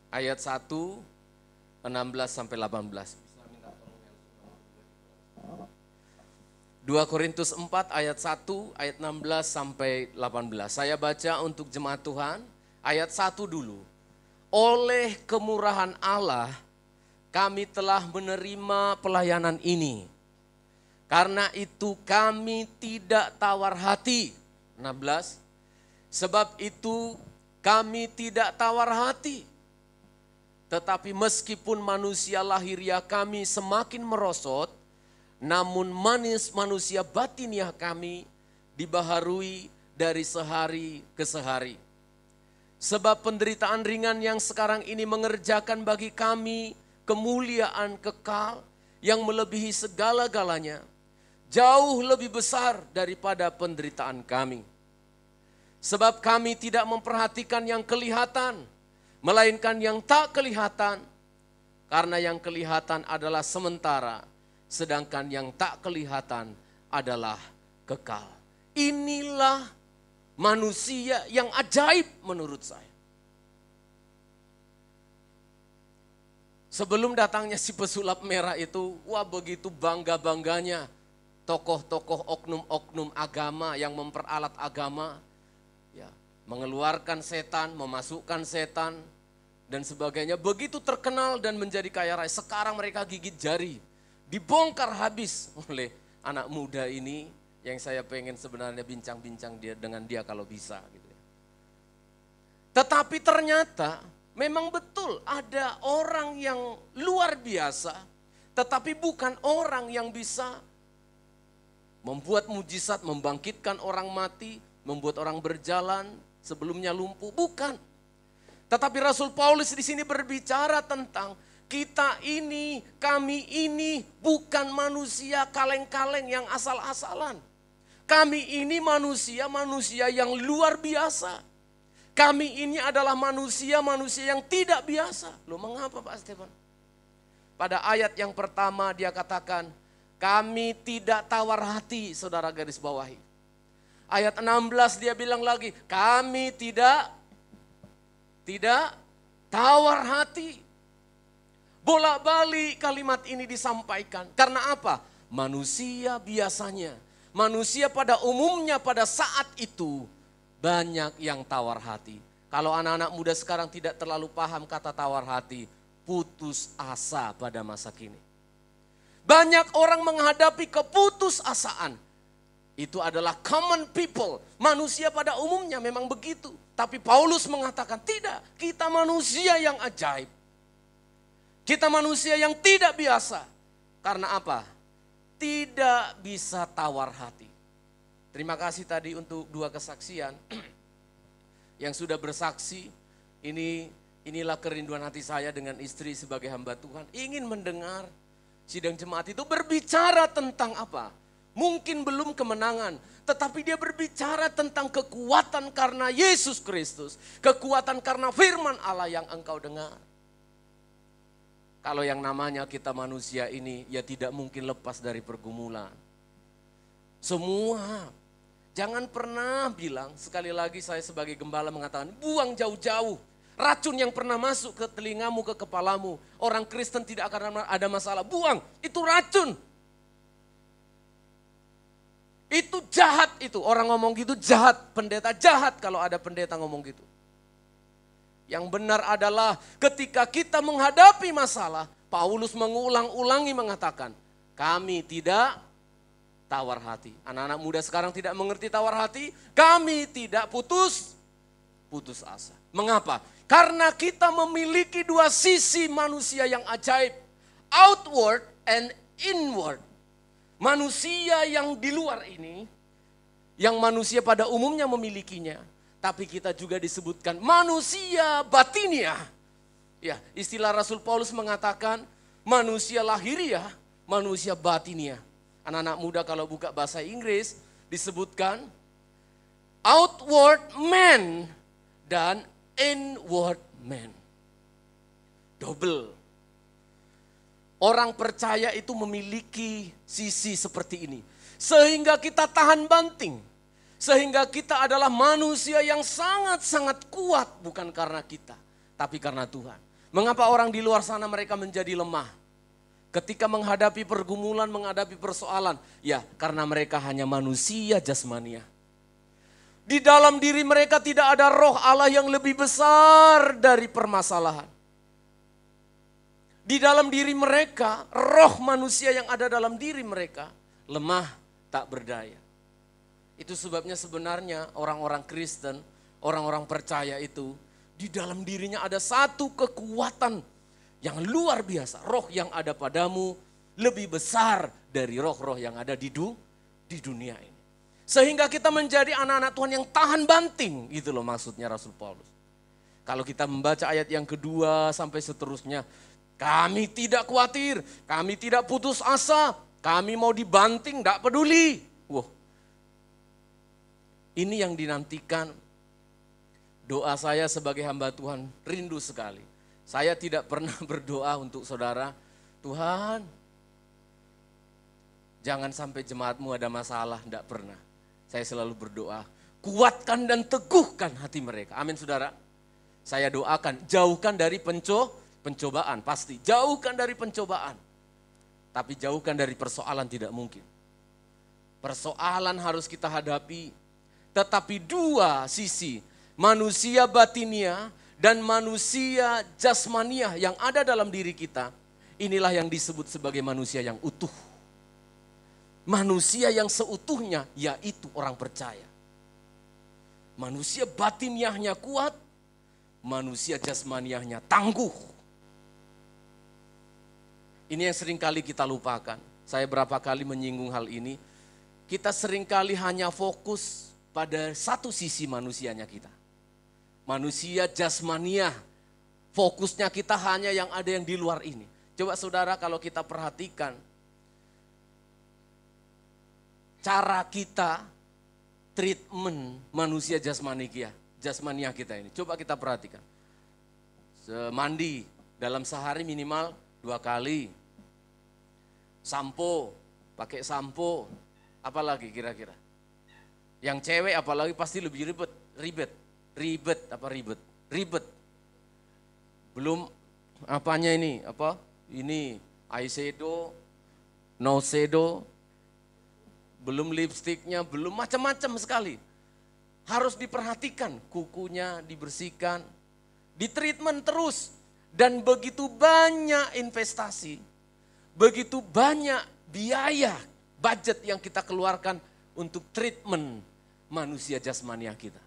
S6: ayat 1 16 sampai 18. 2 Korintus 4 ayat 1 ayat 16 sampai 18. Saya baca untuk jemaat Tuhan ayat 1 dulu. Oleh kemurahan Allah kami telah menerima pelayanan ini. Karena itu kami tidak tawar hati. 16. Sebab itu kami tidak tawar hati. Tetapi meskipun manusia lahiriah kami semakin merosot, namun manusia batiniah kami dibaharui dari sehari ke sehari. Sebab penderitaan ringan yang sekarang ini mengerjakan bagi kami kemuliaan kekal yang melebihi segala-galanya, jauh lebih besar daripada penderitaan kami. Sebab kami tidak memperhatikan yang kelihatan, melainkan yang tak kelihatan, karena yang kelihatan adalah sementara, sedangkan yang tak kelihatan adalah kekal. Inilah manusia yang ajaib menurut saya. Sebelum datangnya si pesulap merah itu, wah begitu bangga-bangganya tokoh-tokoh oknum-oknum agama yang memperalat agama, ya, mengeluarkan setan, memasukkan setan, dan sebagainya. Begitu terkenal dan menjadi kaya raya. Sekarang mereka gigit jari. Dibongkar habis oleh anak muda ini yang saya pengen sebenarnya bincang-bincang dengan dia kalau bisa. Gitu. Tetapi ternyata memang betul ada orang yang luar biasa. Tetapi bukan orang yang bisa membuat mujizat, membangkitkan orang mati, membuat orang berjalan sebelumnya lumpuh. Bukan. Tetapi Rasul Paulus di sini berbicara tentang kita ini, kami ini bukan manusia kaleng-kaleng yang asal-asalan. Kami ini manusia yang luar biasa. Kami ini adalah manusia yang tidak biasa. Loh mengapa Pak Stefan? Pada ayat yang pertama dia katakan, kami tidak tawar hati, saudara garis bawahi. Ayat 16 dia bilang lagi, kami tidak tawar hati. Bolak-balik kalimat ini disampaikan. Karena apa? Manusia biasanya, manusia pada umumnya pada saat itu banyak yang tawar hati. Kalau anak-anak muda sekarang tidak terlalu paham kata tawar hati, putus asa pada masa kini. Banyak orang menghadapi keputusasaan. Itu adalah common people. Manusia pada umumnya memang begitu. Tapi Paulus mengatakan tidak, kita manusia yang ajaib. Kita manusia yang tidak biasa. Karena apa? Tidak bisa tawar hati. Terima kasih tadi untuk 2 kesaksian yang sudah bersaksi. Inilah kerinduan hati saya dengan istri sebagai hamba Tuhan. Ingin mendengar sidang jemaat itu berbicara tentang apa? Mungkin belum kemenangan, tetapi dia berbicara tentang kekuatan karena Yesus Kristus. Kekuatan karena firman Allah yang engkau dengar. Kalau yang namanya kita manusia ini ya tidak mungkin lepas dari pergumulan. Semua. Jangan pernah bilang, sekali lagi saya sebagai gembala mengatakan, buang jauh-jauh. Racun yang pernah masuk ke telingamu, ke kepalamu. Orang Kristen tidak akan ada masalah, buang. Itu racun. Itu jahat itu, orang ngomong gitu jahat, pendeta jahat kalau ada pendeta ngomong gitu. Yang benar adalah ketika kita menghadapi masalah, Paulus mengulang-ulangi mengatakan, kami tidak tawar hati. Anak-anak muda sekarang tidak mengerti tawar hati, kami tidak putus asa. Mengapa? Karena kita memiliki 2 sisi manusia yang ajaib, outward and inward. Manusia yang di luar ini, yang manusia pada umumnya memilikinya, tapi kita juga disebutkan manusia batiniah. Ya, istilah Rasul Paulus mengatakan manusia lahiriah, manusia batiniah. Anak-anak muda kalau buka bahasa Inggris disebutkan outward man dan inward man. Double. Orang percaya itu memiliki sisi seperti ini. Sehingga kita tahan banting. Sehingga kita adalah manusia yang sangat-sangat kuat. Bukan karena kita, tapi karena Tuhan. Mengapa orang di luar sana mereka menjadi lemah? Ketika menghadapi pergumulan, menghadapi persoalan. Ya, karena mereka hanya manusia jasmania. Di dalam diri mereka tidak ada roh Allah yang lebih besar dari permasalahan. Di dalam diri mereka, roh manusia yang ada dalam diri mereka lemah, tak berdaya. Itu sebabnya sebenarnya orang-orang Kristen, orang-orang percaya itu, di dalam dirinya ada satu kekuatan yang luar biasa. Roh yang ada padamu lebih besar dari roh-roh yang ada di dunia ini. Sehingga kita menjadi anak-anak Tuhan yang tahan banting, gitu loh maksudnya Rasul Paulus. Kalau kita membaca ayat yang kedua sampai seterusnya, kami tidak khawatir, kami tidak putus asa, kami mau dibanting, tidak peduli. Wah, ini yang dinantikan. Doa saya sebagai hamba Tuhan rindu sekali. Saya tidak pernah berdoa untuk saudara, Tuhan, jangan sampai jemaatmu ada masalah, tidak pernah. Saya selalu berdoa, kuatkan dan teguhkan hati mereka. Amin saudara. Saya doakan, jauhkan dari pencobaan, pasti. Jauhkan dari pencobaan. Tapi jauhkan dari persoalan tidak mungkin. Persoalan harus kita hadapi. Tetapi 2 sisi, manusia batinia dan manusia jasmania yang ada dalam diri kita, inilah yang disebut sebagai manusia yang utuh. Manusia yang seutuhnya yaitu orang percaya. Manusia batiniahnya kuat, manusia jasmaniahnya tangguh. Ini yang seringkali kita lupakan. Saya berapa kali menyinggung hal ini. Kita seringkali hanya fokus pada satu sisi manusianya kita. Manusia jasmaniah, fokusnya kita hanya yang ada yang di luar ini. Coba saudara kalau kita perhatikan, cara kita treatment manusia jasmaniah kita ini. Coba kita perhatikan. Mandi dalam sehari minimal 2 kali. Sampo, pakai sampo. Apalagi kira-kira? Yang cewek apalagi pasti lebih ribet. Belum apanya ini? Apa? Ini eyeshadow, nose shadow. Belum lipstiknya, belum macam-macam sekali. Harus diperhatikan, kukunya dibersihkan, di treatment terus. Dan begitu banyak investasi, begitu banyak biaya, budget yang kita keluarkan untuk treatment manusia jasmania kita.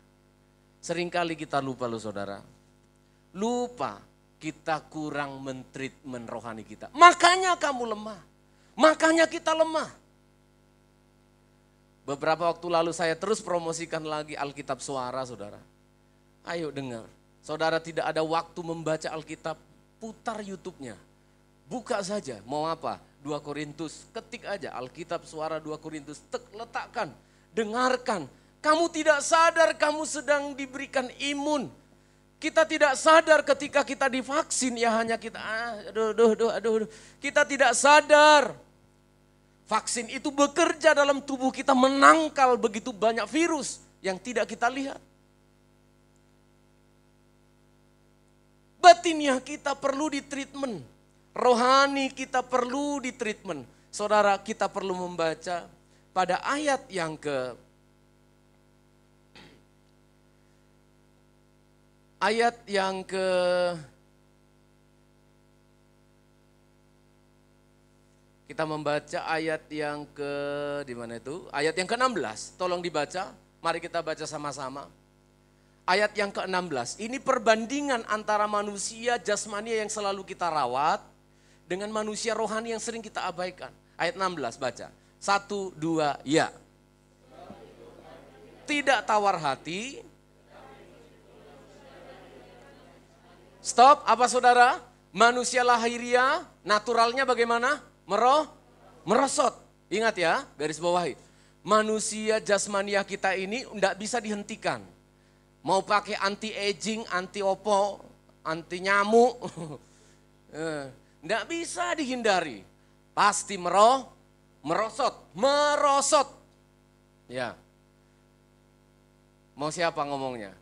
S6: Seringkali kita lupa loh saudara. Lupa kita kurang mentreatment rohani kita. Makanya kamu lemah. Makanya kita lemah. Beberapa waktu lalu saya terus promosikan lagi Alkitab Suara saudara. Ayo dengar. Saudara tidak ada waktu membaca Alkitab, putar YouTube-nya. Buka saja, mau apa? 2 Korintus, ketik aja Alkitab Suara 2 Korintus, letakkan, dengarkan. Kamu tidak sadar kamu sedang diberikan imun. Kita tidak sadar ketika kita divaksin ya hanya kita, aduh. Kita tidak sadar. Vaksin itu bekerja dalam tubuh kita menangkal begitu banyak virus yang tidak kita lihat. Batiniah kita perlu ditreatment, rohani kita perlu ditreatment. Saudara, kita perlu membaca pada ayat yang kita membaca ayat yang di mana itu? Ayat yang ke-16. Tolong dibaca. Mari kita baca sama-sama. Ayat yang ke-16, ini perbandingan antara manusia jasmania yang selalu kita rawat dengan manusia rohani yang sering kita abaikan. Ayat 16 baca, 1, 2, ya. Tidak tawar hati. Stop, apa saudara? Manusia lahiriah, naturalnya bagaimana? Merosot. Ingat ya, garis bawahi. Manusia jasmania kita ini tidak bisa dihentikan. Mau pakai anti aging, anti opo, anti nyamuk. Tidak bisa dihindari. Pasti merosot. Ya. Mau siapa ngomongnya?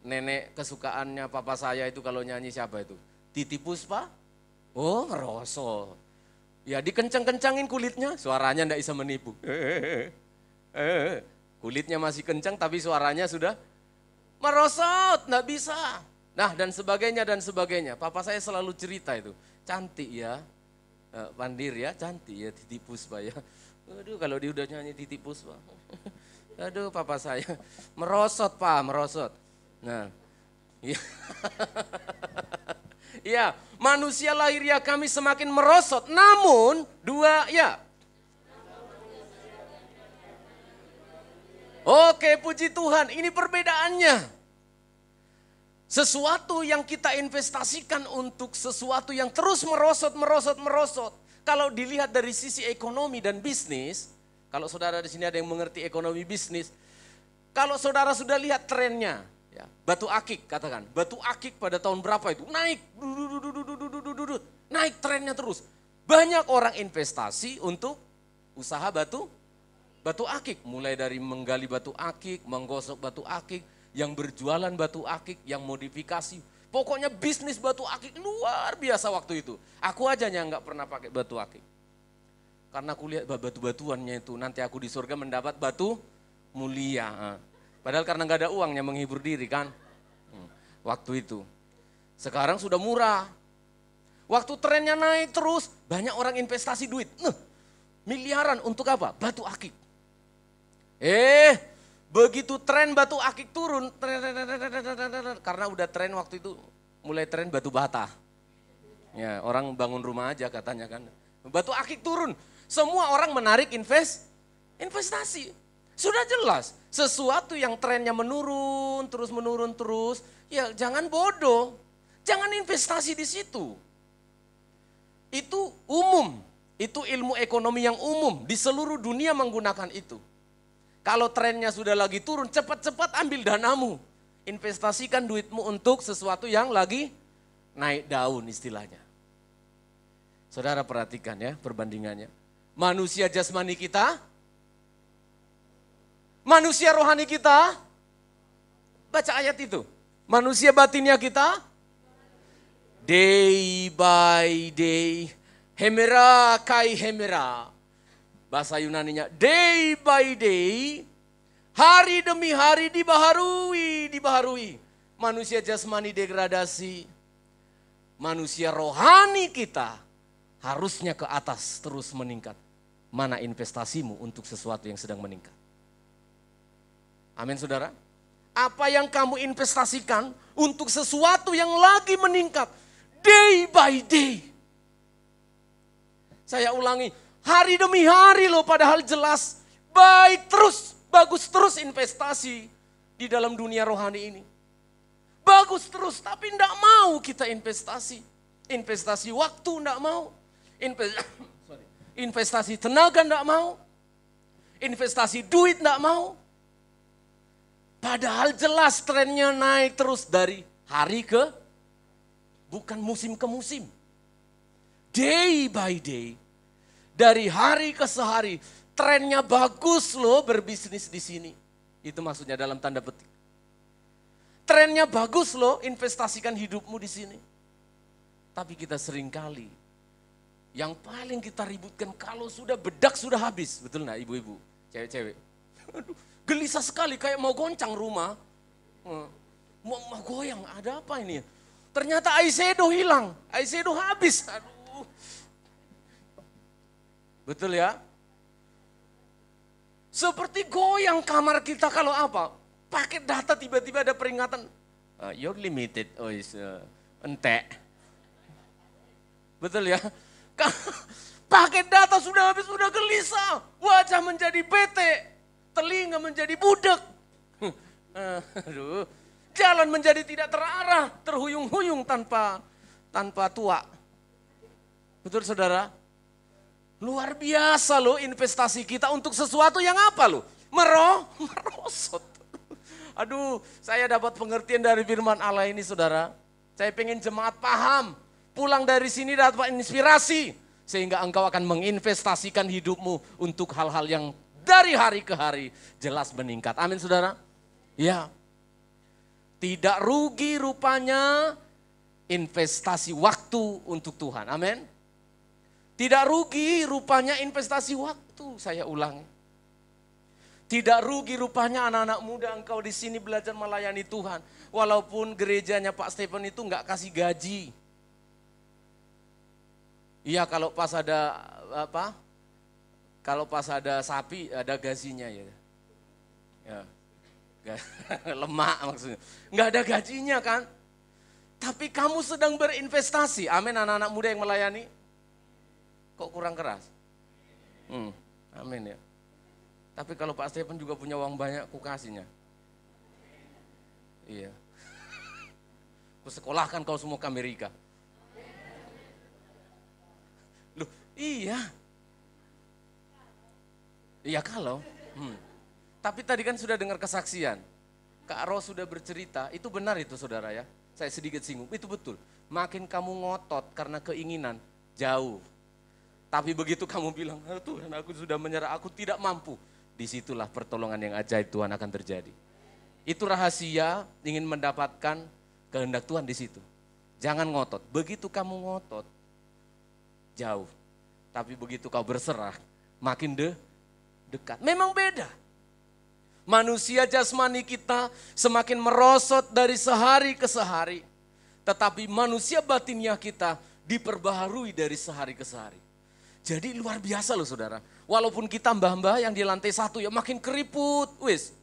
S6: Nenek kesukaannya papa saya itu kalau nyanyi siapa itu? Titi Puspa? Oh ngerosot. Ya dikencang-kencangin kulitnya, suaranya tidak bisa menipu. Kulitnya masih kencang tapi suaranya sudah merosot, enggak bisa. Nah dan sebagainya. Papa saya selalu cerita itu, cantik ya, Pandir ya, cantik ya Titi Puspa ya. Aduh kalau dia udah nyanyi Titi Puspa, aduh papa saya, merosot Pak, merosot. Nah, ya. Ya manusia lahiriah kami semakin merosot, namun Oke, puji Tuhan, ini perbedaannya. Sesuatu yang kita investasikan untuk sesuatu yang terus merosot. Kalau dilihat dari sisi ekonomi dan bisnis, kalau saudara di sini ada yang mengerti ekonomi bisnis, kalau saudara sudah lihat trennya, ya, batu akik katakan, batu akik pada tahun berapa itu naik, naik trennya terus. Banyak orang investasi untuk usaha batu akik, mulai dari menggali batu akik, menggosok batu akik, yang berjualan batu akik, yang modifikasi. Pokoknya bisnis batu akik luar biasa waktu itu. Aku aja yang nggak pernah pakai batu akik. Karena aku lihat batu-batuannya itu, nanti aku di surga mendapat batu mulia. Padahal karena nggak ada uangnya menghibur diri kan. Waktu itu. Sekarang sudah murah. Waktu trennya naik terus, banyak orang investasi duit. Miliaran untuk apa? Batu akik. Begitu tren batu akik turun, karena udah tren waktu itu, mulai tren batu bata. Ya, orang bangun rumah aja katanya kan. Batu akik turun, semua orang menarik investasi. Sudah jelas, sesuatu yang trennya menurun terus, ya jangan bodoh, jangan investasi di situ. Itu umum, itu ilmu ekonomi yang umum, di seluruh dunia menggunakan itu. Kalau trennya sudah lagi turun, cepat-cepat ambil danamu. Investasikan duitmu untuk sesuatu yang lagi naik daun istilahnya. Saudara perhatikan ya perbandingannya. Manusia jasmani kita, manusia rohani kita, baca ayat itu. Manusia batinnya kita, day by day, hemera kai hemera. Bahasa Yunaninya day by day, hari demi hari dibaharui. manusia jasmani degradasi, manusia rohani kita harusnya ke atas terus meningkat. Mana investasimu untuk sesuatu yang sedang meningkat? Amin saudara. Apa yang kamu investasikan untuk sesuatu yang lagi meningkat day by day. Saya ulangi, hari demi hari loh, padahal jelas baik terus, bagus terus investasi di dalam dunia rohani ini. Bagus terus, tapi enggak mau kita investasi. Investasi waktu enggak mau. Investasi tenaga enggak mau. Investasi duit enggak mau. Padahal jelas trennya naik terus dari hari ke, bukan musim ke musim. Day by day, dari hari ke sehari, trennya bagus loh berbisnis di sini. Itu maksudnya dalam tanda petik. Trennya bagus loh, investasikan hidupmu di sini. Tapi kita seringkali, yang paling kita ributkan kalau sudah bedak sudah habis. Betul nggak ibu-ibu, cewek-cewek? Aduh, gelisah sekali kayak mau goncang rumah. Mau goyang, ada apa ini? Ternyata eyeshadow hilang, eyeshadow habis. Aduh. Betul ya? Seperti goyang kamar kita kalau apa? Pakai data tiba-tiba ada peringatan. You're limited, entek. Betul ya? Pakai data sudah habis, sudah gelisah. Wajah menjadi bete, telinga menjadi budak. Aduh, jalan menjadi tidak terarah, terhuyung-huyung tanpa tua. Betul saudara? Luar biasa loh investasi kita untuk sesuatu yang apa loh? Merosot. Aduh, saya dapat pengertian dari firman Allah ini saudara. Saya pengen jemaat paham, pulang dari sini dapat inspirasi. Sehingga engkau akan menginvestasikan hidupmu untuk hal-hal yang dari hari ke hari jelas meningkat. Amin saudara? Ya. Tidak rugi rupanya investasi waktu untuk Tuhan. Amin. Tidak rugi rupanya investasi waktu, saya ulangi. Tidak rugi rupanya anak-anak muda engkau di sini belajar melayani Tuhan. Walaupun gerejanya Pak Stephen itu enggak kasih gaji. Iya kalau pas ada apa? Kalau pas ada sapi ada gajinya ya. Ya. Lemak maksudnya. Enggak ada gajinya kan? Tapi kamu sedang berinvestasi. Amin anak-anak muda yang melayani. Kok kurang keras? Amin ya. Tapi kalau Pak Stephen juga punya uang banyak, ku kasihnya. Iya. Ku sekolahkan kau semua ke Amerika. Loh, iya. Iya kalau. Tapi tadi kan sudah dengar kesaksian. Kak Ros sudah bercerita, itu benar itu saudara ya. Saya sedikit singgung, itu betul. Makin kamu ngotot karena keinginan, jauh. Tapi begitu kamu bilang, Tuhan aku sudah menyerah, aku tidak mampu. Disitulah pertolongan yang ajaib Tuhan akan terjadi. Itu rahasia ingin mendapatkan kehendak Tuhan di situ. Jangan ngotot, begitu kamu ngotot, jauh. Tapi begitu kau berserah, makin dekat. Memang beda. Manusia jasmani kita semakin merosot dari sehari ke sehari. Tetapi manusia batinnya kita diperbaharui dari sehari ke sehari. Jadi luar biasa loh saudara. Walaupun kita mbah-mbah yang di lantai 1 ya makin keriput. Wis,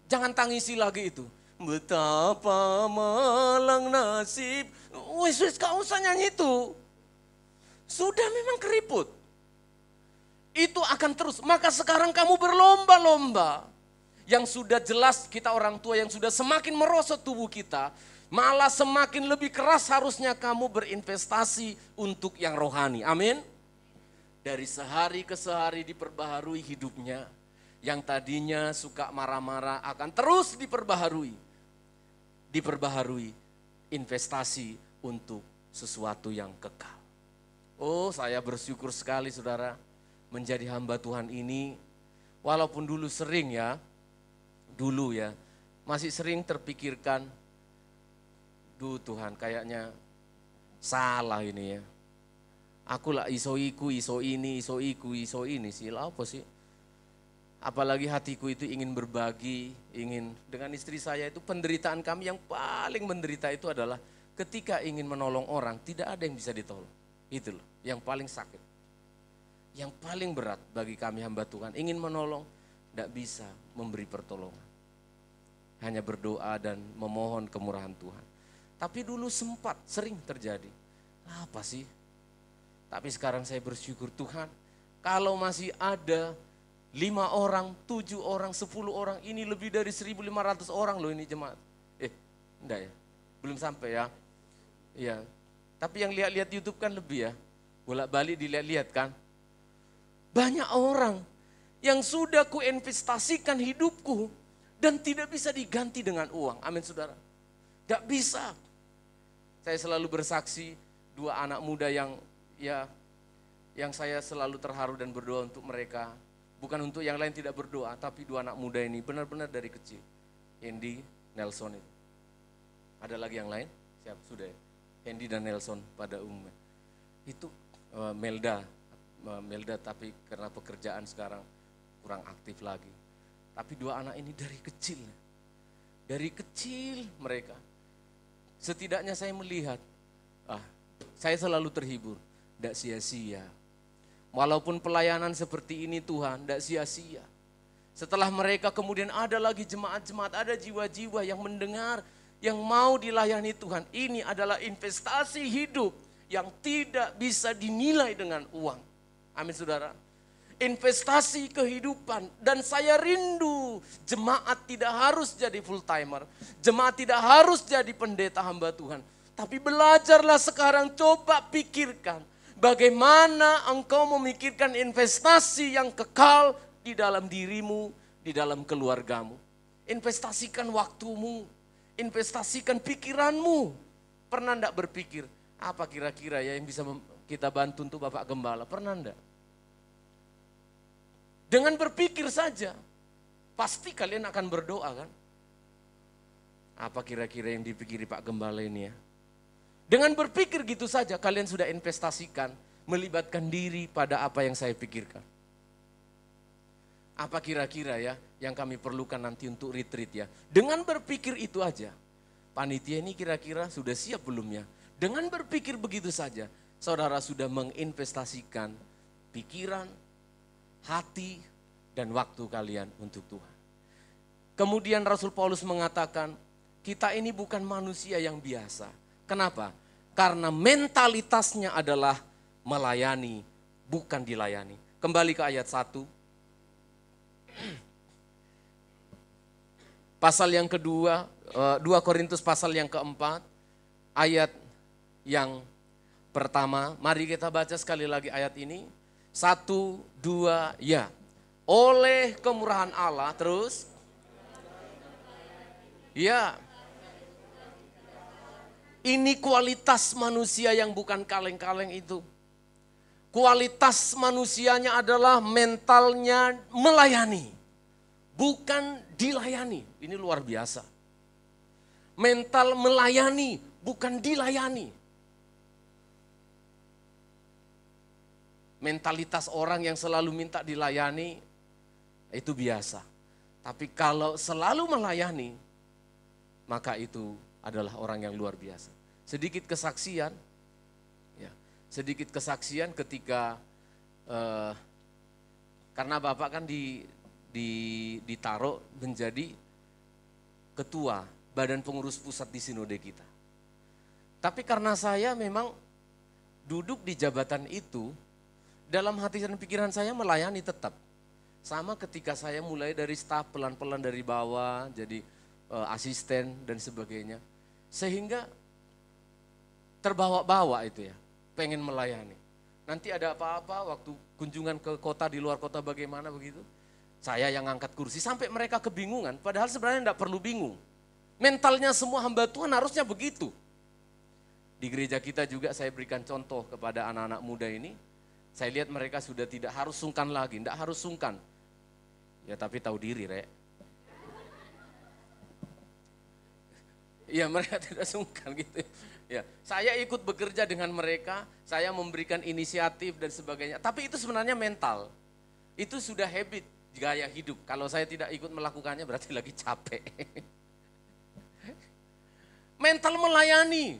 S6: jangan tangisi lagi itu. Betapa malang nasib. Wis, gak usah nyanyi itu. Sudah memang keriput. Itu akan terus. Maka sekarang kamu berlomba-lomba. Yang sudah jelas kita orang tua yang sudah semakin merosot tubuh kita. Malah semakin lebih keras harusnya kamu berinvestasi untuk yang rohani. Amin. Dari sehari ke sehari diperbaharui hidupnya. Yang tadinya suka marah-marah akan terus diperbaharui. Diperbaharui investasi untuk sesuatu yang kekal. Oh saya bersyukur sekali saudara menjadi hamba Tuhan ini. Walaupun dulu sering ya, masih sering terpikirkan. Duh Tuhan kayaknya salah ini ya. Aku lah iso iku, iso ini sih, lah apa sih? Apalagi hatiku itu ingin berbagi, ingin dengan istri saya itu penderitaan kami yang paling menderita itu adalah ketika ingin menolong orang tidak ada yang bisa ditolong. Itu loh yang paling sakit. Yang paling berat bagi kami hamba Tuhan, ingin menolong tidak bisa memberi pertolongan. Hanya berdoa dan memohon kemurahan Tuhan. Tapi dulu sempat sering terjadi. Apa sih? Tapi sekarang saya bersyukur Tuhan, kalau masih ada 5 orang, 7 orang, 10 orang, ini lebih dari 1.500 orang loh ini jemaat. Enggak ya, belum sampai ya. Iya, tapi yang lihat-lihat YouTube kan lebih ya, bolak-balik dilihat-lihat kan. Banyak orang yang sudah kuinvestasikan hidupku dan tidak bisa diganti dengan uang. Amin saudara. Gak bisa. Saya selalu bersaksi 2 anak muda yang saya selalu terharu dan berdoa untuk mereka. Bukan untuk yang lain tidak berdoa, tapi 2 anak muda ini benar-benar dari kecil. Hendy, Nelson itu. Ada lagi yang lain? Siap, sudah ya. Hendy dan Nelson pada umumnya. Itu Melda tapi karena pekerjaan sekarang kurang aktif lagi. Tapi 2 anak ini dari kecil. Dari kecil mereka. Setidaknya saya melihat, saya selalu terhibur. Tidak sia-sia. Walaupun pelayanan seperti ini Tuhan, tidak sia-sia. Setelah mereka kemudian ada lagi jemaat-jemaat, ada jiwa-jiwa yang mendengar, yang mau dilayani Tuhan. Ini adalah investasi hidup yang tidak bisa dinilai dengan uang. Amin saudara. Investasi kehidupan, dan saya rindu jemaat tidak harus jadi full timer. Jemaat tidak harus jadi pendeta hamba Tuhan. Tapi belajarlah sekarang, coba pikirkan. Bagaimana engkau memikirkan investasi yang kekal di dalam dirimu, di dalam keluargamu. Investasikan waktumu, investasikan pikiranmu. Pernah enggak berpikir, apa kira-kira ya yang bisa kita bantu untuk Bapak Gembala? Pernah enggak? Dengan berpikir saja, pasti kalian akan berdoa kan? Apa kira-kira yang dipikiri Pak Gembala ini ya? Dengan berpikir gitu saja kalian sudah investasikan, melibatkan diri pada apa yang saya pikirkan. Apa kira-kira ya yang kami perlukan nanti untuk retreat ya. Dengan berpikir itu aja, panitia ini kira-kira sudah siap belum ya? Dengan berpikir begitu saja, saudara sudah menginvestasikan pikiran, hati, dan waktu kalian untuk Tuhan. Kemudian Rasul Paulus mengatakan, kita ini bukan manusia yang biasa. Kenapa? Karena mentalitasnya adalah melayani, bukan dilayani. Kembali ke ayat 1. Pasal yang kedua, 2 Korintus pasal yang keempat, ayat yang pertama. Mari kita baca sekali lagi ayat ini. 1, 2, ya. Oleh kemurahan Allah, terus. Ya. Ini kualitas manusia yang bukan kaleng-kaleng itu. Kualitas manusianya adalah mentalnya melayani, bukan dilayani. Ini luar biasa. Mental melayani, bukan dilayani. Mentalitas orang yang selalu minta dilayani, itu biasa. Tapi kalau selalu melayani, maka itu adalah orang yang luar biasa. Sedikit kesaksian, ya, sedikit kesaksian ketika karena Bapak kan ditaruh menjadi ketua badan pengurus pusat di sinode kita. Tapi karena saya memang duduk di jabatan itu, dalam hati dan pikiran saya melayani tetap. Sama ketika saya mulai dari staf, pelan-pelan dari bawah, jadi asisten dan sebagainya. Sehingga terbawa-bawa itu ya, pengen melayani. Nanti ada apa-apa waktu kunjungan ke kota, di luar kota bagaimana begitu. Saya yang angkat kursi sampai mereka kebingungan, padahal sebenarnya enggak perlu bingung. Mentalnya semua hamba Tuhan harusnya begitu. Di gereja kita juga saya berikan contoh kepada anak-anak muda ini. Saya lihat mereka sudah tidak harus sungkan lagi, enggak harus sungkan. Ya tapi tahu diri, Rek. Ya mereka tidak sungkan gitu. Ya, saya ikut bekerja dengan mereka, saya memberikan inisiatif dan sebagainya. Tapi itu sebenarnya mental. Itu sudah habit. gaya hidup. Kalau saya tidak ikut melakukannya berarti lagi capek. Mental melayani.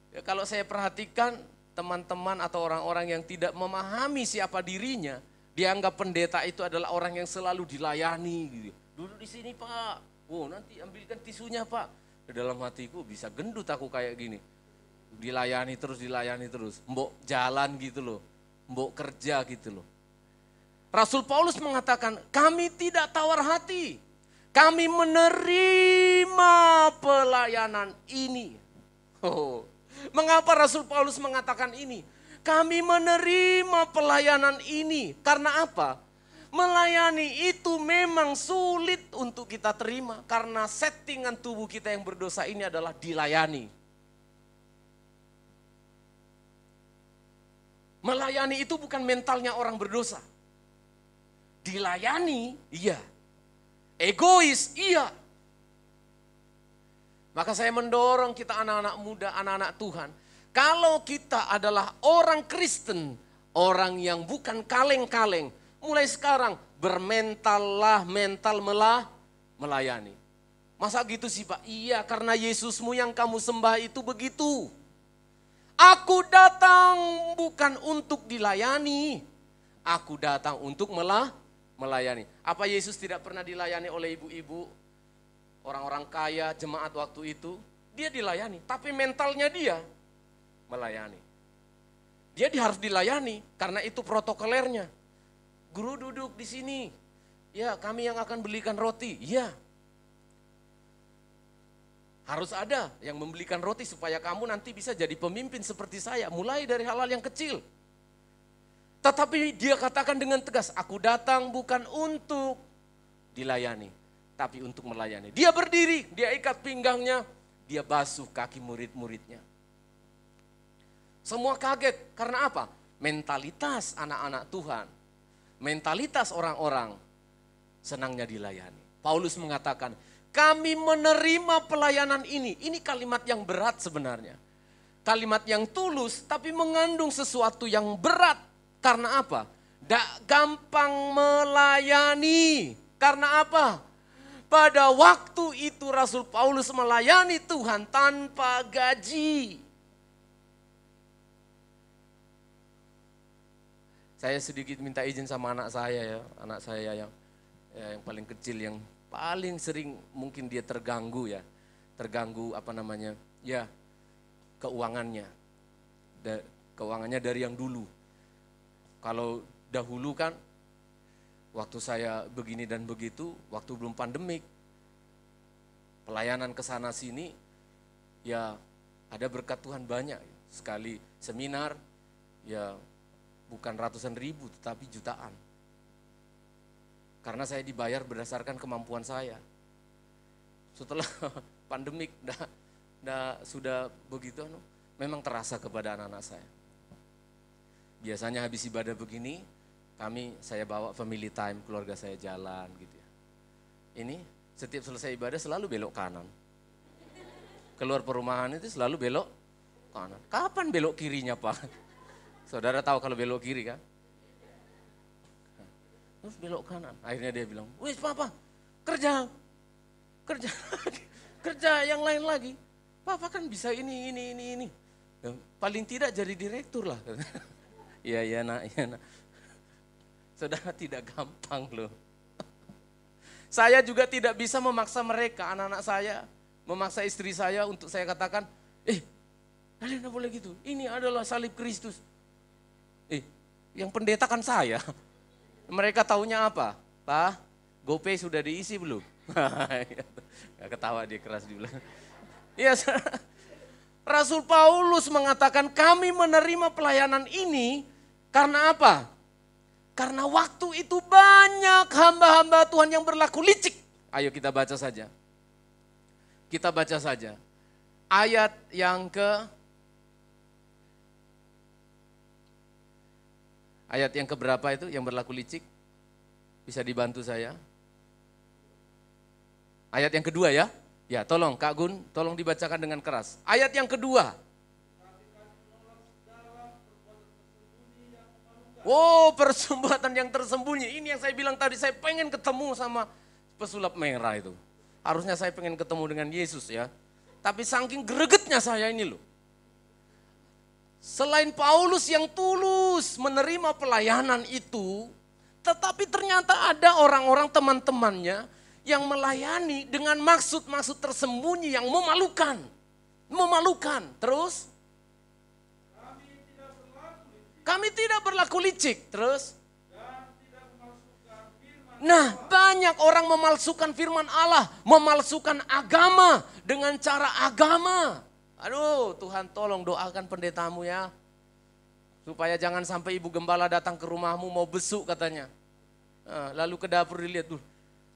S6: Ya, kalau saya perhatikan teman-teman atau orang-orang yang tidak memahami siapa dirinya, dianggap pendeta itu adalah orang yang selalu dilayani. Gitu. Duduk di sini Pak, nanti ambilkan tisunya Pak. Dalam hatiku bisa gendut aku kayak gini. Dilayani terus. Mbok jalan gitu loh, mbok kerja gitu loh. Rasul Paulus mengatakan, kami tidak tawar hati. Kami menerima pelayanan ini. Mengapa Rasul Paulus mengatakan ini? Kami menerima pelayanan ini. Karena apa? Melayani itu memang sulit untuk kita terima. Karena settingan tubuh kita yang berdosa ini adalah dilayani. Melayani itu bukan mentalnya orang berdosa. Dilayani, iya. Egois, iya. Maka saya mendorong kita anak-anak muda, anak-anak Tuhan. Kalau kita adalah orang Kristen, orang yang bukan kaleng-kaleng, mulai sekarang bermentallah mental melayani. Masa gitu sih Pak? Iya, karena Yesusmu yang kamu sembah itu begitu. Aku datang bukan untuk dilayani, aku datang untuk melayani. Apa Yesus tidak pernah dilayani oleh ibu-ibu, orang-orang kaya, jemaat waktu itu? Dia dilayani, tapi mentalnya dia melayani. Dia harus dilayani karena itu protokolernya. Guru duduk di sini, ya kami yang akan belikan roti, ya. Harus ada yang membelikan roti supaya kamu nanti bisa jadi pemimpin seperti saya, mulai dari hal-hal yang kecil. Tetapi dia katakan dengan tegas, aku datang bukan untuk dilayani, tapi untuk melayani. Dia berdiri, dia ikat pinggangnya, dia basuh kaki murid-muridnya. Semua kaget, karena apa? Mentalitas anak-anak Tuhan, mentalitas orang-orang senangnya dilayani. Paulus mengatakan, kami menerima pelayanan ini. Ini kalimat yang berat sebenarnya. Kalimat yang tulus tapi mengandung sesuatu yang berat. Karena apa? Tidak gampang melayani. Karena apa? Pada waktu itu Rasul Paulus melayani Tuhan tanpa gaji. Saya sedikit minta izin sama anak saya ya. Anak saya yang paling kecil, yang paling sering mungkin dia terganggu ya. Terganggu keuangannya. Keuangannya dari yang dulu. Kalau dahulu kan waktu saya begini dan begitu, waktu belum pandemik, pelayanan ke sana sini ya ada berkat Tuhan banyak. Sekali seminar ya bukan ratusan ribu tetapi jutaan. Karena saya dibayar berdasarkan kemampuan saya. Setelah pandemik sudah begitu, memang terasa kepada anak-anak saya. Biasanya habis ibadah begini, saya bawa family time, keluarga saya jalan gitu ya. Ini setiap selesai ibadah selalu belok kanan. Keluar perumahan itu selalu belok kanan. Kapan belok kirinya Pak? Saudara tahu kalau belok kiri kan? Terus belok kanan. Akhirnya dia bilang, wis Papa, kerja yang lain lagi. Papa kan bisa ini. Ya, paling tidak jadi direktur lah. Iya nak. Saudara, tidak gampang loh. Saya juga tidak bisa memaksa mereka, anak-anak saya, memaksa istri saya untuk saya katakan, kalian tidak boleh gitu, ini adalah salib Kristus. Yang pendeta kan saya. Mereka taunya apa? Pak, GoPay sudah diisi belum? Gak ketawa dia keras dibilang. Ya, Rasul Paulus mengatakan kami menerima pelayanan ini karena apa? Karena waktu itu banyak hamba-hamba Tuhan yang berlaku licik. Ayo kita baca saja. Kita baca saja. Ayat yang keberapa itu yang berlaku licik? Bisa dibantu saya? Ayat yang kedua ya? Ya, tolong Kak Gun, tolong dibacakan dengan keras. Ayat yang kedua. Oh, persumbatan yang tersembunyi. Ini yang saya bilang tadi, saya pengen ketemu sama pesulap merah itu. Harusnya saya pengen ketemu dengan Yesus ya. Tapi saking gregetnya saya ini loh. Selain Paulus yang tulus menerima pelayanan itu, tetapi ternyata ada orang-orang teman-temannya yang melayani dengan maksud-maksud tersembunyi yang memalukan. Memalukan. Terus? Kami tidak berlaku licik. Terus? Nah, banyak orang memalsukan firman Allah, memalsukan agama dengan cara agama. Aduh, Tuhan tolong doakan pendetamu ya. Supaya jangan sampai ibu gembala datang ke rumahmu mau besuk katanya. Nah, lalu ke dapur dilihat tuh.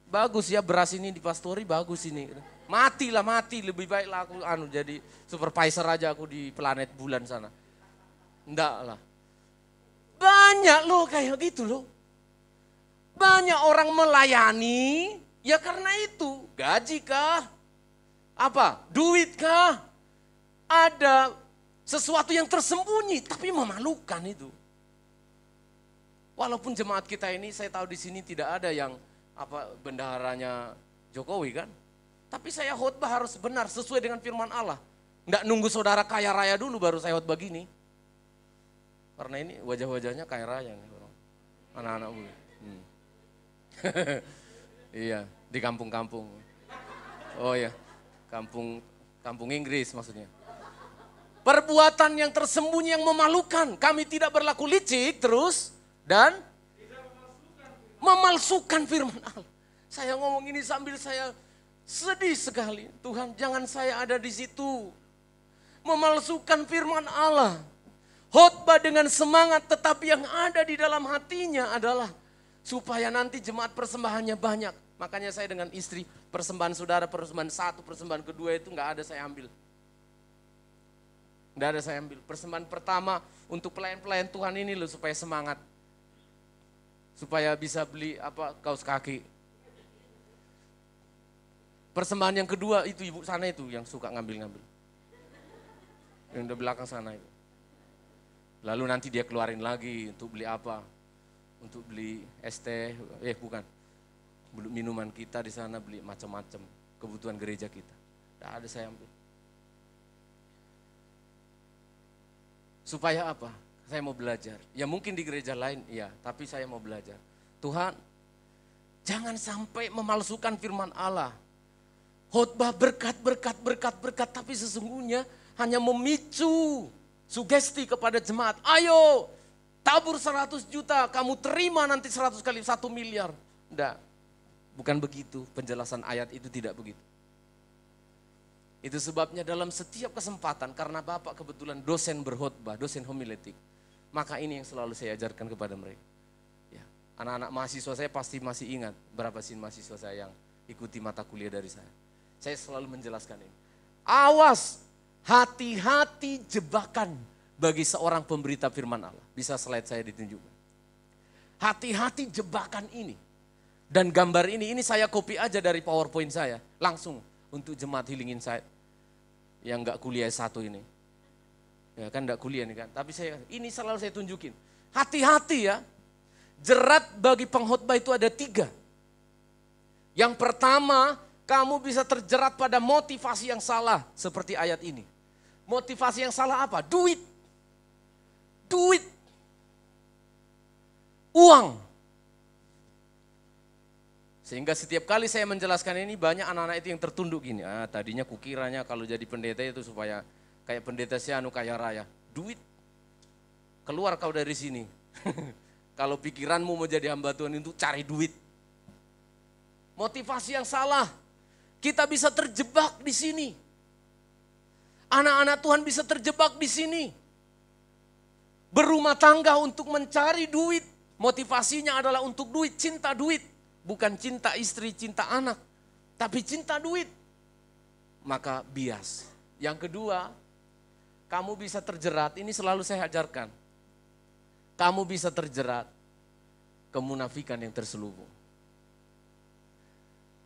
S6: Bagus ya beras ini di pastori, bagus ini. Matilah mati, lebih baiklah aku jadi supervisor aja aku di planet bulan sana. Enggak lah. Banyak loh kayak gitu loh. Banyak orang melayani ya karena itu. Gaji kah? Apa? Duit kah? Ada sesuatu yang tersembunyi tapi memalukan itu. Walaupun jemaat kita ini saya tahu di sini tidak ada yang bendaharanya Jokowi kan. Tapi saya khotbah harus benar sesuai dengan firman Allah. Enggak nunggu saudara kaya raya dulu baru saya khotbah gini. Karena ini wajah-wajahnya kaya raya nih orang. Anak-anak gue. Iya, di kampung-kampung. Oh ya, kampung Inggris maksudnya. Perbuatan yang tersembunyi yang memalukan. Kami tidak berlaku licik terus dan memalsukan firman Allah. Saya ngomong ini sambil saya sedih sekali. Tuhan jangan saya ada di situ. Memalsukan firman Allah. Khotbah dengan semangat tetapi yang ada di dalam hatinya adalah supaya nanti jemaat persembahannya banyak. Makanya saya dengan istri persembahan saudara, persembahan satu, persembahan kedua itu enggak ada saya ambil. Enggak ada saya ambil. Persembahan pertama untuk pelayan-pelayan Tuhan ini loh supaya semangat. Supaya bisa beli kaos kaki. Persembahan yang kedua itu ibu sana itu yang suka ngambil-ngambil. Yang di belakang sana itu. Lalu nanti dia keluarin lagi untuk beli apa? Untuk beli es teh, bukan. Beli minuman kita di sana, beli macam-macam kebutuhan gereja kita. Tidak ada saya ambil. Supaya apa? Saya mau belajar. Ya mungkin di gereja lain, ya, tapi saya mau belajar. Tuhan, jangan sampai memalsukan firman Allah. Khotbah berkat, tapi sesungguhnya hanya memicu sugesti kepada jemaat. Ayo, tabur 100 juta, kamu terima nanti 100 kali 1 miliar. Enggak, bukan begitu penjelasan ayat itu, tidak begitu. Itu sebabnya dalam setiap kesempatan, karena Bapak kebetulan dosen berkhotbah, dosen homiletik, maka ini yang selalu saya ajarkan kepada mereka. Ya, anak-anak mahasiswa saya pasti masih ingat berapa sih mahasiswa saya yang ikuti mata kuliah dari saya. Saya selalu menjelaskan ini. Awas, hati-hati jebakan bagi seorang pemberita firman Allah. Bisa slide saya ditunjukkan. Hati-hati jebakan ini. Dan gambar ini saya copy aja dari PowerPoint saya. Langsung untuk jemaat Healing Insight. Yang enggak kuliah S1 ini. Ya kan enggak kuliah nih kan. Tapi ini selalu saya tunjukin. Hati-hati ya. Jerat bagi pengkhotbah itu ada 3. Yang pertama, kamu bisa terjerat pada motivasi yang salah. Seperti ayat ini. Motivasi yang salah apa? Duit. Uang. Sehingga setiap kali saya menjelaskan ini banyak anak-anak itu yang tertunduk gini. Tadinya kukiranya kalau jadi pendeta itu supaya kayak pendeta Sianu kaya raya. Duit. Keluar kau dari sini. Kalau pikiranmu mau jadi hamba Tuhan itu cari duit. Motivasi yang salah. Kita bisa terjebak di sini. Anak-anak Tuhan bisa terjebak di sini. Berumah tangga untuk mencari duit. Motivasinya adalah untuk duit, cinta duit. Bukan cinta istri, cinta anak. Tapi cinta duit. Maka bias. Yang kedua, kamu bisa terjerat, ini selalu saya ajarkan. Kamu bisa terjerat kemunafikan yang terselubung.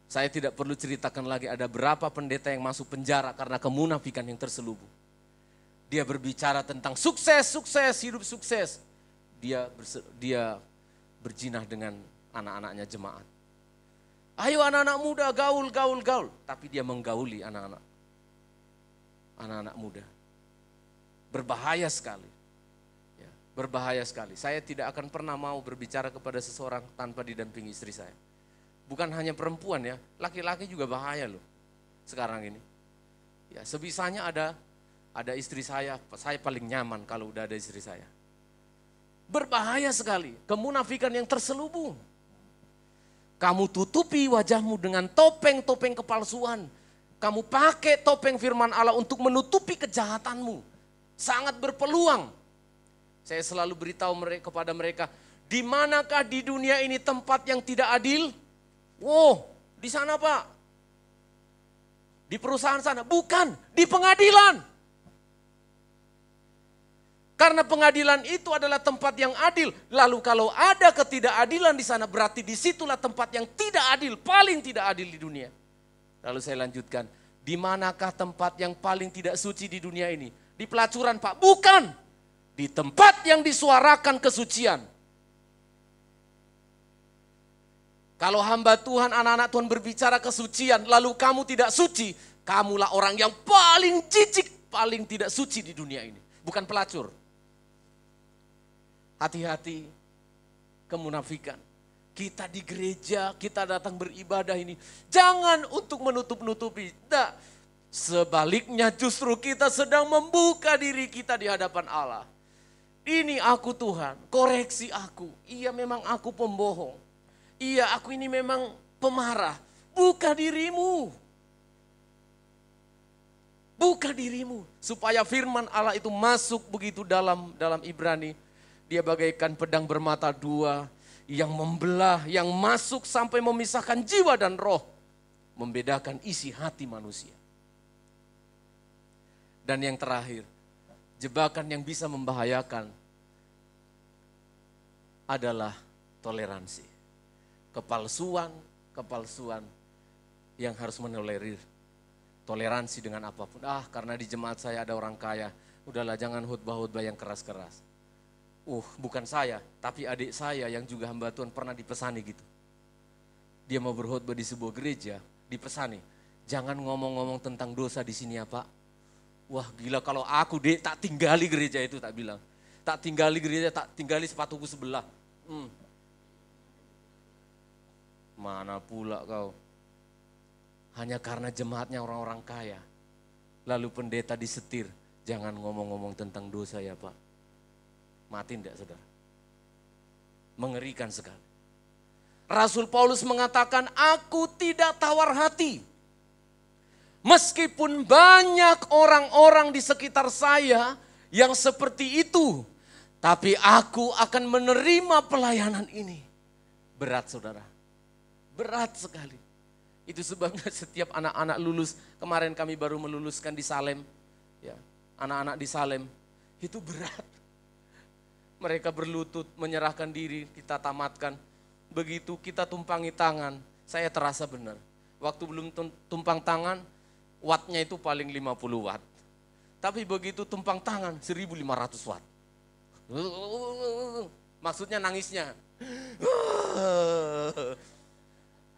S6: Saya tidak perlu ceritakan lagi ada berapa pendeta yang masuk penjara karena kemunafikan yang terselubung. Dia berbicara tentang sukses, hidup sukses. dia berzinah dengan anak-anaknya jemaat. Ayo anak-anak muda gaul. Tapi dia menggauli anak-anak muda. Berbahaya sekali. Ya, berbahaya sekali. Saya tidak akan pernah mau berbicara kepada seseorang tanpa didampingi istri saya. Bukan hanya perempuan ya, laki-laki juga bahaya loh sekarang ini. Ya, sebisanya ada istri saya paling nyaman kalau udah ada istri saya. Berbahaya sekali, kemunafikan yang terselubung. Kamu tutupi wajahmu dengan topeng-topeng kepalsuan. Kamu pakai topeng firman Allah untuk menutupi kejahatanmu. Sangat berpeluang. Saya selalu beritahu kepada mereka, di manakah di dunia ini tempat yang tidak adil? Wow, di sana Pak. Di perusahaan sana, bukan, di pengadilan. Karena pengadilan itu adalah tempat yang adil. Lalu kalau ada ketidakadilan di sana, berarti disitulah tempat yang tidak adil, paling tidak adil di dunia. Lalu saya lanjutkan, di manakah tempat yang paling tidak suci di dunia ini? Di pelacuran Pak, bukan. Di tempat yang disuarakan kesucian. Kalau hamba Tuhan, anak-anak Tuhan berbicara kesucian, lalu kamu tidak suci, kamulah orang yang paling jijik, paling tidak suci di dunia ini. Bukan pelacur. Hati-hati kemunafikan. Kita di gereja, kita datang beribadah ini. Jangan untuk menutup-nutupi. Tidak. Sebaliknya justru kita sedang membuka diri kita di hadapan Allah. Ini aku Tuhan, koreksi aku. Iya memang aku pembohong. Iya aku ini memang pemarah. Buka dirimu. Buka dirimu. Supaya firman Allah itu masuk begitu dalam Ibrani. Dia bagaikan pedang bermata dua yang membelah, yang masuk sampai memisahkan jiwa dan roh. Membedakan isi hati manusia. Dan yang terakhir, jebakan yang bisa membahayakan adalah toleransi. Kepalsuan yang harus menolerir. Toleransi dengan apapun. Karena di jemaat saya ada orang kaya, udahlah jangan khotbah-khotbah yang keras-keras. Bukan saya, tapi adik saya yang juga hamba Tuhan pernah dipesani gitu. Dia mau berkhotbah di sebuah gereja, dipesani. Jangan ngomong-ngomong tentang dosa di sini ya Pak. Wah gila kalau aku tak tinggali gereja itu, tak bilang. Tak tinggali gereja, tak tinggali sepatuku sebelah. Mana pula kau. Hanya karena jemaatnya orang-orang kaya. Lalu pendeta disetir, jangan ngomong-ngomong tentang dosa ya Pak. Mati enggak saudara? Mengerikan sekali. Rasul Paulus mengatakan, aku tidak tawar hati. Meskipun banyak orang-orang di sekitar saya yang seperti itu. Tapi aku akan menerima pelayanan ini. Berat saudara. Berat sekali. Itu sebabnya setiap anak-anak lulus. Kemarin kami baru meluluskan di Salem. Ya, anak-anak di Salem. Itu berat. Mereka berlutut, menyerahkan diri, kita tamatkan. Begitu kita tumpangi tangan, saya terasa benar. Waktu belum tumpang tangan, wattnya itu paling 50 watt. Tapi begitu tumpang tangan, 1500 watt. Maksudnya nangisnya.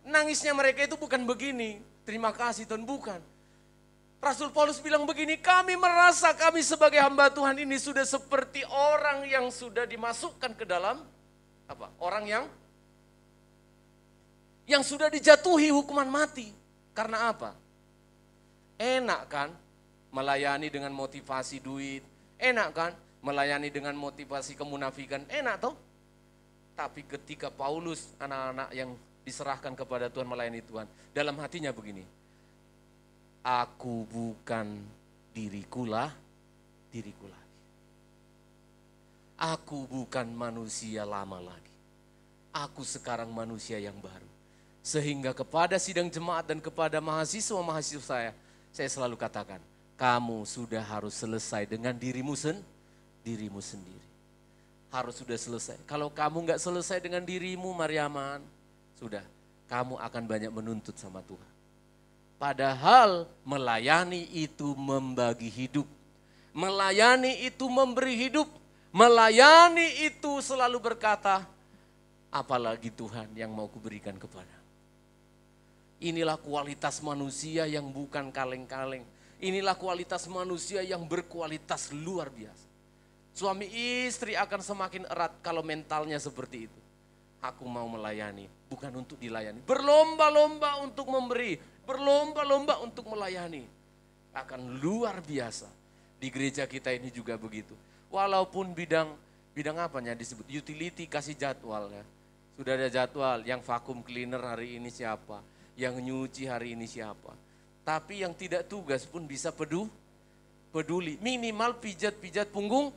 S6: Nangisnya mereka itu bukan begini, terima kasih Tuhan, bukan. Rasul Paulus bilang begini, kami merasa kami sebagai hamba Tuhan ini sudah seperti orang yang sudah dimasukkan ke dalam, orang yang sudah dijatuhi hukuman mati. Karena apa? Enak kan melayani dengan motivasi duit, enak kan melayani dengan motivasi kemunafikan, enak toh? Tapi ketika Paulus, anak-anak yang diserahkan kepada Tuhan melayani Tuhan, dalam hatinya begini, aku bukan diriku lagi. Aku bukan manusia lama lagi. Aku sekarang manusia yang baru. Sehingga kepada sidang jemaat dan kepada mahasiswa-mahasiswa saya selalu katakan, kamu sudah harus selesai dengan dirimu sendiri. Harus sudah selesai. Kalau kamu nggak selesai dengan dirimu, Mariaman, sudah, kamu akan banyak menuntut sama Tuhan. Padahal melayani itu membagi hidup. Melayani itu memberi hidup. Melayani itu selalu berkata, apalagi Tuhan yang mau kuberikan kepada. Inilah kualitas manusia yang bukan kaleng-kaleng. Inilah kualitas manusia yang berkualitas luar biasa. Suami istri akan semakin erat kalau mentalnya seperti itu. Aku mau melayani, bukan untuk dilayani. Berlomba-lomba untuk memberi, berlomba-lomba untuk melayani. Akan luar biasa. Di gereja kita ini juga begitu. Walaupun bidang apanya disebut, utility kasih jadwal ya. Sudah ada jadwal, yang vakum cleaner hari ini siapa, yang nyuci hari ini siapa. Tapi yang tidak tugas pun bisa peduli. Minimal pijat-pijat punggung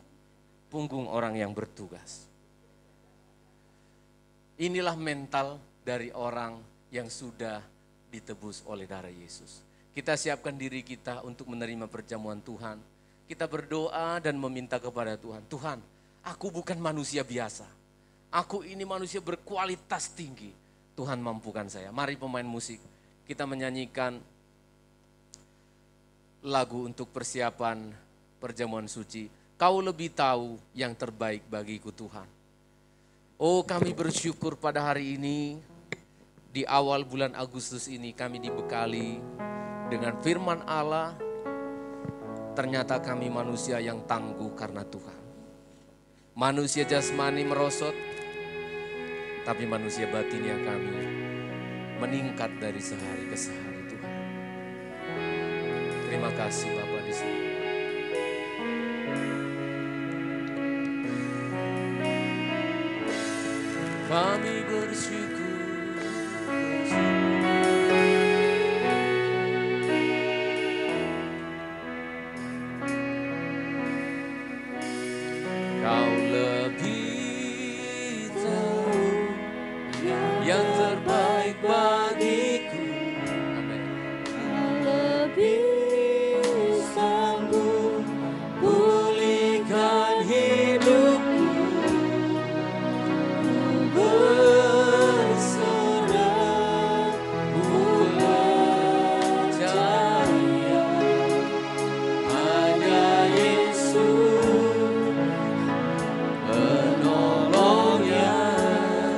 S6: orang yang bertugas. Inilah mental dari orang yang sudah ditebus oleh darah Yesus. Kita siapkan diri kita untuk menerima perjamuan Tuhan. Kita berdoa dan meminta kepada Tuhan. Tuhan, aku bukan manusia biasa. Aku ini manusia berkualitas tinggi. Tuhan mampukan saya. Mari pemain musik, kita menyanyikan lagu untuk persiapan perjamuan suci. Kau lebih tahu yang terbaik bagiku Tuhan. Oh, kami bersyukur pada hari ini, di awal bulan Agustus ini kami dibekali dengan firman Allah. Ternyata kami manusia yang tangguh karena Tuhan. Manusia jasmani merosot, tapi manusia batinnya kami meningkat dari sehari ke sehari Tuhan. Terima kasih Bapa di sini. Kami bersyukur. Kau lebih tahu yang terbaik bagiku. Amin.
S2: Lebih sanggup pulihkan hidupku. Berserah, ku percaya hanya Yesus penolong yang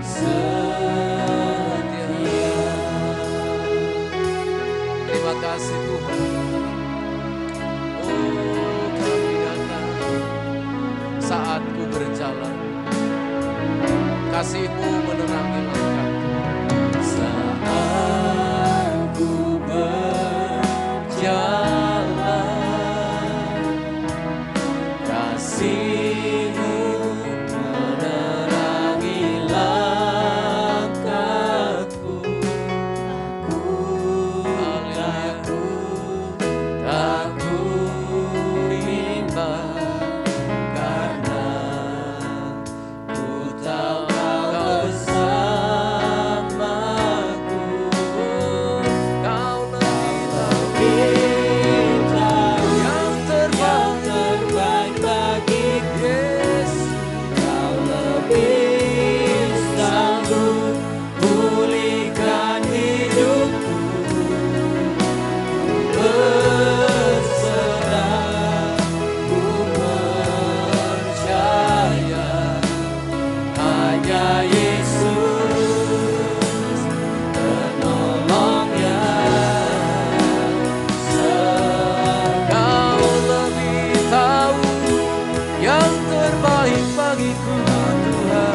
S2: setia. Terima kasih Tuhan. Oh, kami datang saat ku berjalan, kasih-Mu menerangi langkahku. Saat ku berjalan, kasih-Mu menerangi langkahku. Aku bimbang karena ku tahu Kau bersamaku. Kau lebih tahu yang terbaik bagiku. Yesus, Kau lebih sanggup pulihkan hidupku. Berserah, ku percaya hanya Yesus penolong yang setia. Kau lebih tahu yang terbaik bagiku Tuhan.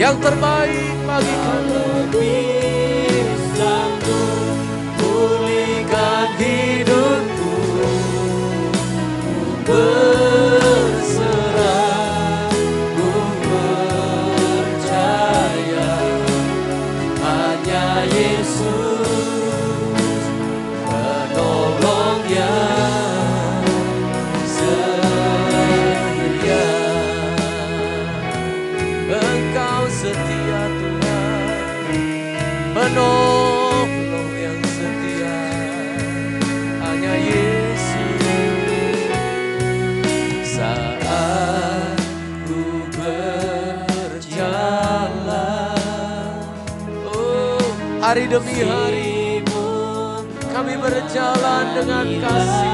S2: Yang terbaik bagiku. Lebih sanggup pulihkan hidupku. Berserah, ku percaya hanya Yesus penolong yang setia. Engkau setia Tuhan, penolong yang setia hanya Yesus. Saat ku berjalan, oh, hari demi hari
S6: kami berjalan dengan kasih.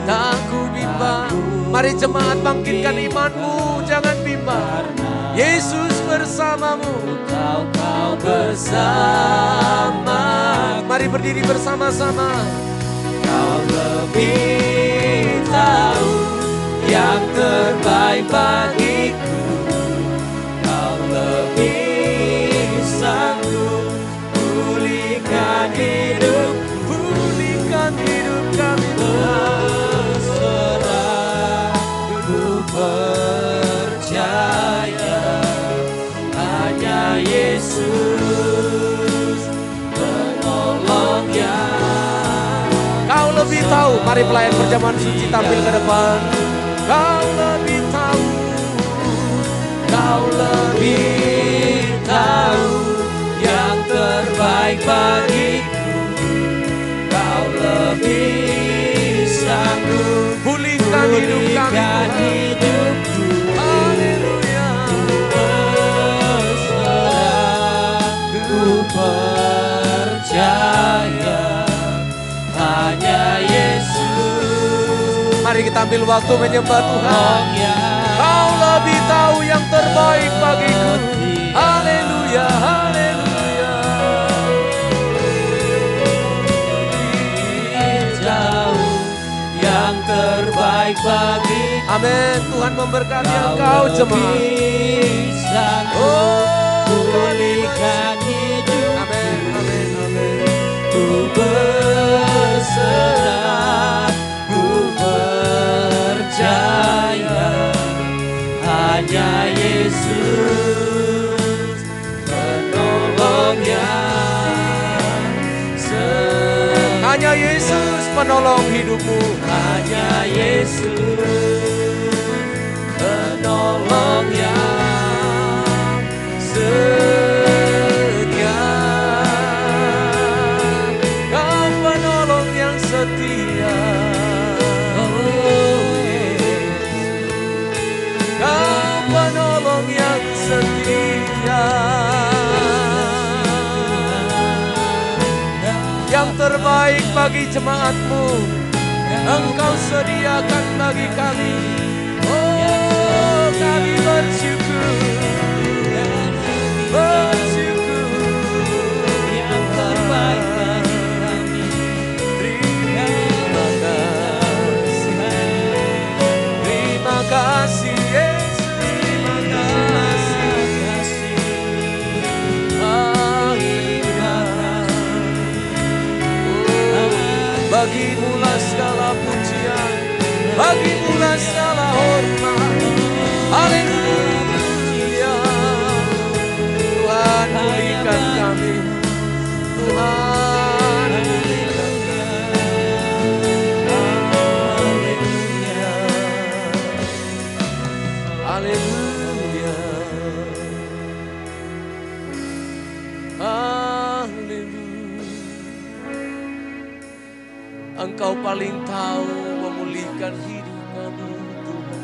S6: Takut bimbang. Mari jemaat bangkitkan imanmu, jangan bimbang. Yesus bersamamu, kau bersama. Mari berdiri bersama-sama. Kau lebih tahu yang terbaik bagiku. Kau lebih sanggup pulihkan hidup, pulihkan hidup kami. Berserah, ku percaya hanya Yesus penolongnya. Kau lebih tahu. Mari pelayan perjamuan suci tampil ke depan. Kau lebih tahu, kau lebih tahu yang terbaik bagiku. Kau lebih sanggup pulihkan hidup kami. Haleluya. Berserah, ku percaya hanya Yesus. Mari kita ambil waktu menyembah Tuhan. Kau lebih tahu yang terbaik bagiku. Haleluya, haleluya. Tahu yang terbaik bagi. Amin. Tuhan memberkati engkau jemaat. Oh, pulihkan hidup. Amin, amin, amin. Ku berserah, ku percaya hanya Yesus penolongnya. Hanya Yesus penolong hidupmu. Hanya Yesus penolongnya. Setia, Kau penolong yang setia. Oh Yesus, Kau penolong yang setia. Yang terbaik bagi jemaatmu Engkau sediakan bagi kami. Oh, kami bersyukur, bersyukur. Yang terbaik bagi kami. Terima kasih, terima kasih Yesus, terima kasih. Bagimulah segala pujian, bagimulah segala hormat. Haleluya. Tuhan pulihkan kami, Tuhan pulihkan kami. Haleluya, haleluya, haleluya. Engkau paling tahu memulihkan hidup kami, Tuhan.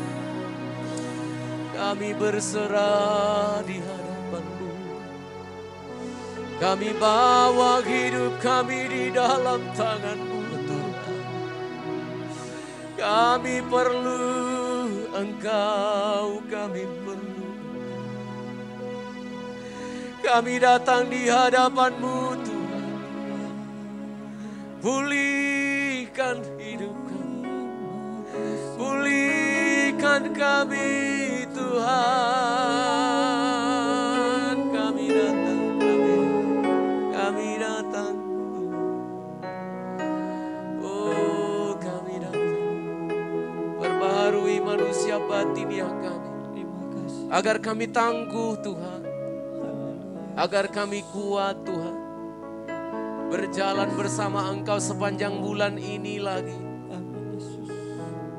S6: Kami berserah di hadapan-Mu. Kami bawa hidup kami di dalam tangan-Mu, Tuhan. Kami perlu Engkau, kami perlu. Kami datang di hadapan-Mu, Tuhan. Pulihkan hidup kami, pulihkan kami Tuhan. Kami datang, kami datang. Oh, kami datang. Perbaharui manusia batiniah kami, agar kami tangguh Tuhan, agar kami kuat Tuhan. Berjalan bersama Engkau sepanjang bulan ini lagi.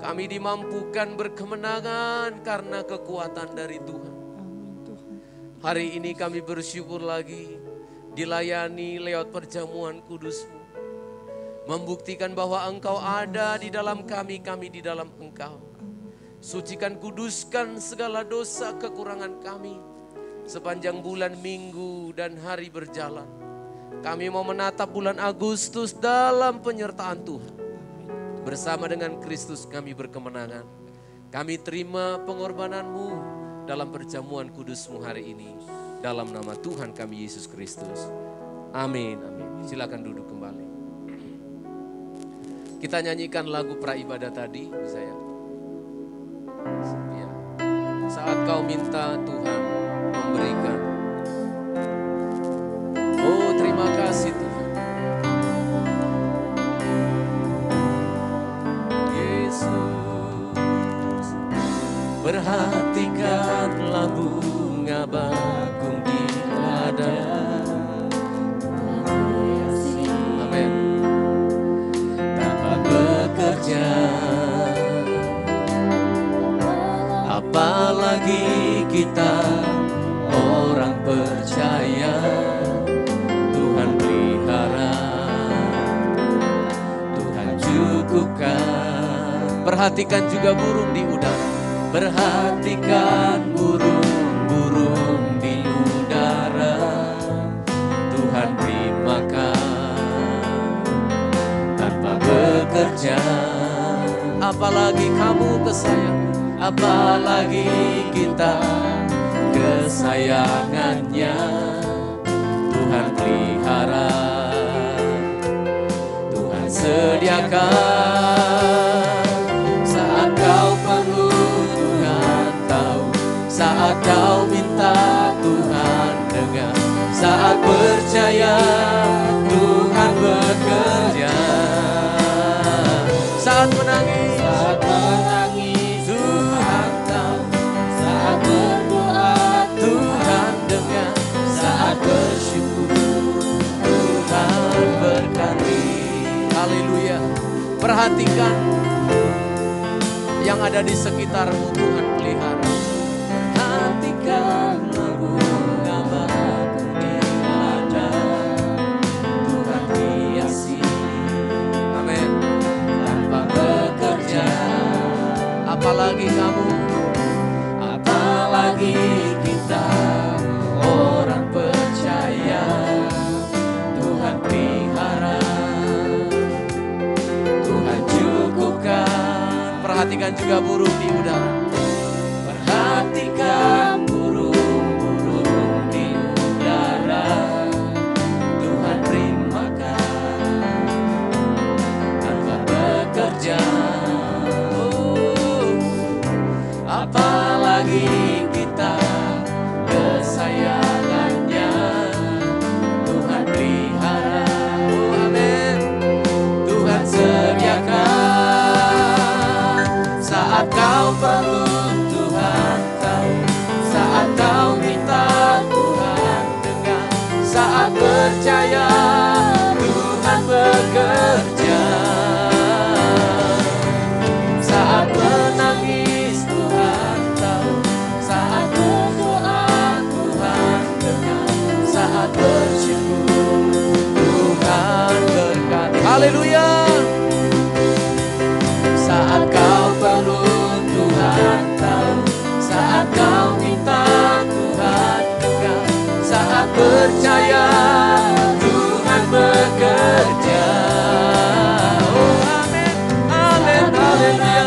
S6: Kami dimampukan berkemenangan karena kekuatan dari Tuhan. Hari ini kami bersyukur lagi dilayani lewat perjamuan kudus-Mu. Membuktikan bahwa Engkau ada di dalam kami, kami di dalam Engkau. Sucikan, kuduskan segala dosa kekurangan kami. sepanjang bulan, minggu, dan hari berjalan. Kami mau menatap bulan Agustus dalam penyertaan Tuhan. Bersama dengan Kristus kami berkemenangan. Kami terima pengorbanan-Mu dalam perjamuan kudus-Mu hari ini. Dalam nama Tuhan kami Yesus Kristus. Amin, amin. Silakan duduk kembali. Kita nyanyikan lagu praibadah tadi, bisa ya? Ya. Saat kau minta Tuhan memberikan. Oh, terima kasih Tuhan. Yesus, perhatikanlah bunga bakung di ladang. Amin. Tanpa bekerja, apalagi kita orang percaya, Tuhan pelihara, Tuhan cukupkan. Perhatikan juga burung di udara. Perhatikan burung-burung di udara, Tuhan beri makan tanpa bekerja. Apalagi kamu kesayang, apalagi kita kesayangannya, Tuhan pelihara, Tuhan sediakan. Saat kau perlu Tuhan tahu, saat kau minta Tuhan dengar, saat percaya Tuhan bekerja. Saat menangis Tuhan tahu, saat berdoa Tuhan dengar, saat bersyukur Tuhan berkati. Haleluya. Perhatikan yang ada di sekitarmu, Tuhan pelihara. Perhatikanlah bunga bakung di ladang, Tuhan hiasi. Amin. Tanpa bekerja, apalagi kamu, apalagi kita orang percaya, Tuhan pelihara, Tuhan cukupkan. Perhatikan juga burung di udara. Perhatikan burung-burung di udara, Tuhan beri makan tanpa bekerja. Apalagi kita kesayangannya, Tuhan pelihara. Oh, amin. Tuhan sediakan. Saat kau perlu Tuhan tahu, saat kau minta Tuhan dengar, saat percaya Tuhan bekerja. Saat menangis Tuhan tahu, saat berdoa Tuhan dengar, saat bersyukur Tuhan berkati. Haleluya. Saat kau perlu Tuhan tahu, saat kau minta Tuhan dengar, saat percaya Tuhan bekerja. Oh amin, amin, haleluya.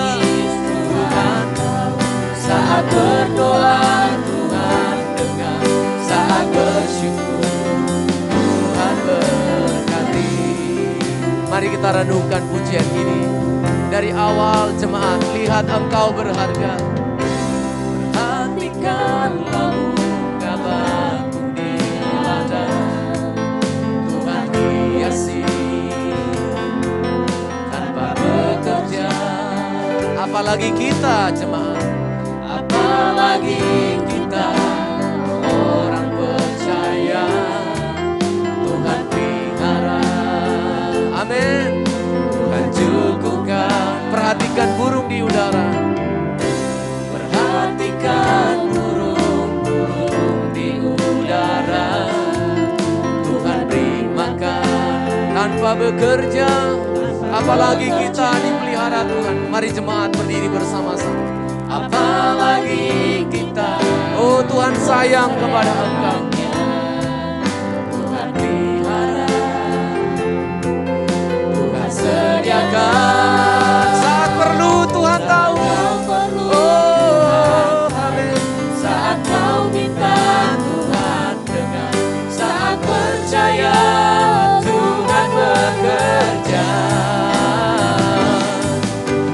S6: Tuhan tahu, saat berdoa Tuhan dengar, saat bersyukur Tuhan berkati. Mari kita renungkan pujian ini. Dari awal jemaat, lihat engkau berharga. Perhatikanlah bunga bakung di ladang, Tuhan hiasi tanpa bekerja. Apalagi kita jemaat, apalagi kita orang percaya, Tuhan pelihara. Amin. Tuhan cukupkan. Perhatikan burung di udara. Perhatikan burung-burung di udara, Tuhan beri makan tanpa bekerja. Apalagi kita dipelihara Tuhan. Mari jemaat berdiri bersama-sama. apalagi kita. Oh Tuhan sayang kepada Engkau. Tuhan pelihara, Tuhan sediakan. Saat perlu Tuhan tahu. Oh amin. Saat kau minta Tuhan dengar. Saat percaya Tuhan bekerja.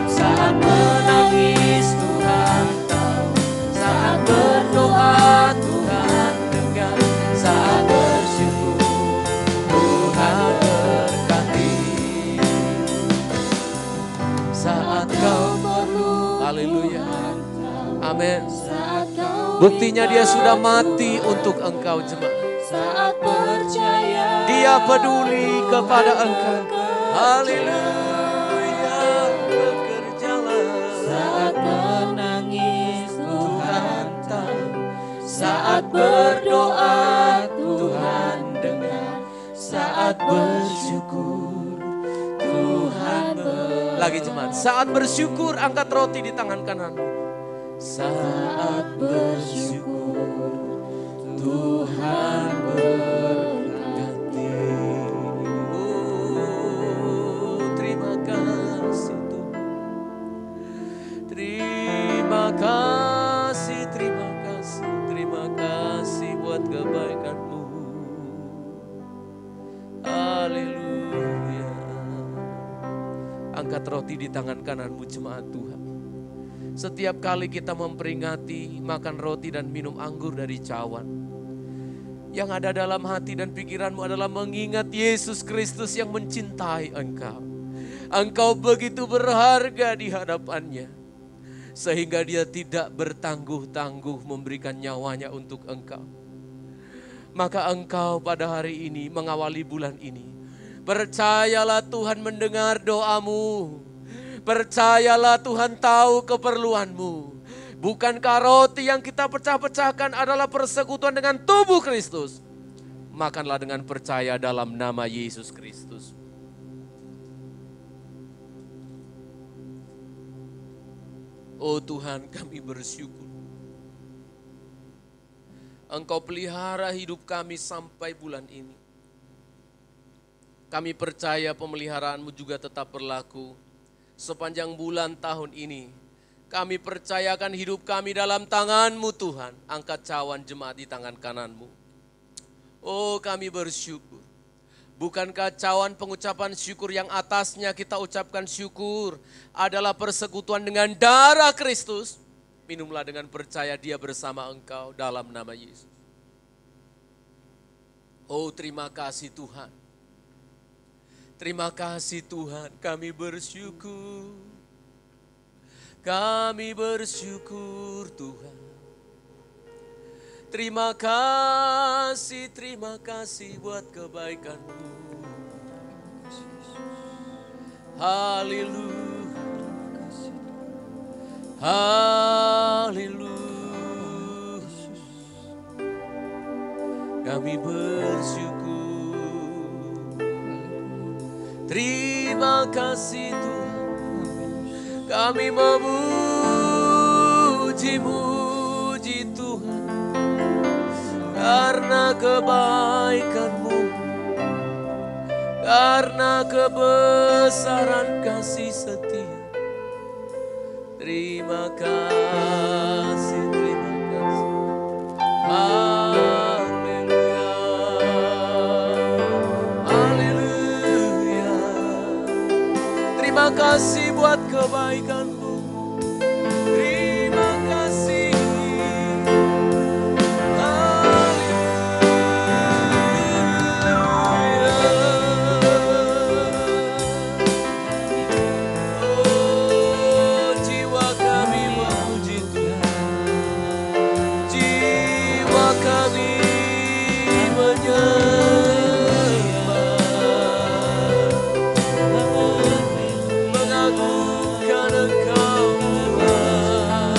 S6: Saat menangis Tuhan tahu. Saat berdoa Tuhan dengar. Saat bersyukur Tuhan berkati. Saat kau perlu. Haleluya. Amin. Buktinya dia sudah mati untuk engkau jemaat.
S7: Saat percaya
S6: Dia peduli kepada engkau. Haleluya. Bekerjalah.
S7: saat menangis
S6: Tuhan tahu. Saat berdoa Tuhan dengar. Saat bersyukur Tuhan Lagi jemaat. Saat bersyukur angkat roti di tangan kananmu. Saat bersyukur Tuhan berkati. Oh, terima kasih Tuhan. Terima kasih, terima kasih, terima kasih buat kebaikan-Mu. Haleluya. Angkat roti di tangan kananmu jemaat Tuhan. Setiap kali kita memperingati makan roti dan minum anggur dari cawan, yang ada dalam hati dan pikiranmu adalah mengingat Yesus Kristus yang mencintai engkau. Engkau begitu berharga di hadapannya, sehingga dia tidak bertangguh-tangguh memberikan nyawanya untuk engkau. Maka engkau pada hari ini mengawali bulan ini, percayalah Tuhan mendengar doamu. Percayalah Tuhan tahu keperluanmu. Bukankah roti yang kita pecah-pecahkan adalah persekutuan dengan tubuh Kristus? Makanlah dengan percaya dalam nama Yesus Kristus. Oh Tuhan, kami bersyukur. Engkau pelihara hidup kami sampai bulan ini. Kami percaya pemeliharaanmu juga tetap berlaku sepanjang bulan tahun ini. Kami percayakan hidup kami dalam tangan-Mu Tuhan. Angkat cawan jemaat di tangan kanan-Mu. Oh kami bersyukur. Bukankah cawan pengucapan syukur yang atasnya kita ucapkan syukur adalah persekutuan dengan darah Kristus? Minumlah dengan percaya dia bersama engkau dalam nama Yesus. Oh terima kasih Tuhan. Terima kasih Tuhan, kami bersyukur. Kami bersyukur Tuhan. Terima kasih buat kebaikan-Mu. Haleluya. Haleluya. Kami bersyukur. Terima kasih Tuhan, kami memuji-muji Tuhan, karena kebaikan-Mu, karena kebesaran kasih setia. Terima kasih, terima kasih. Terima kasih buat kebaikan-Mu. Terima kasih. Haleluya. Oh, jiwa kami memuji Tuhan. Jiwa kami mengagungkan Engkau Tuhan.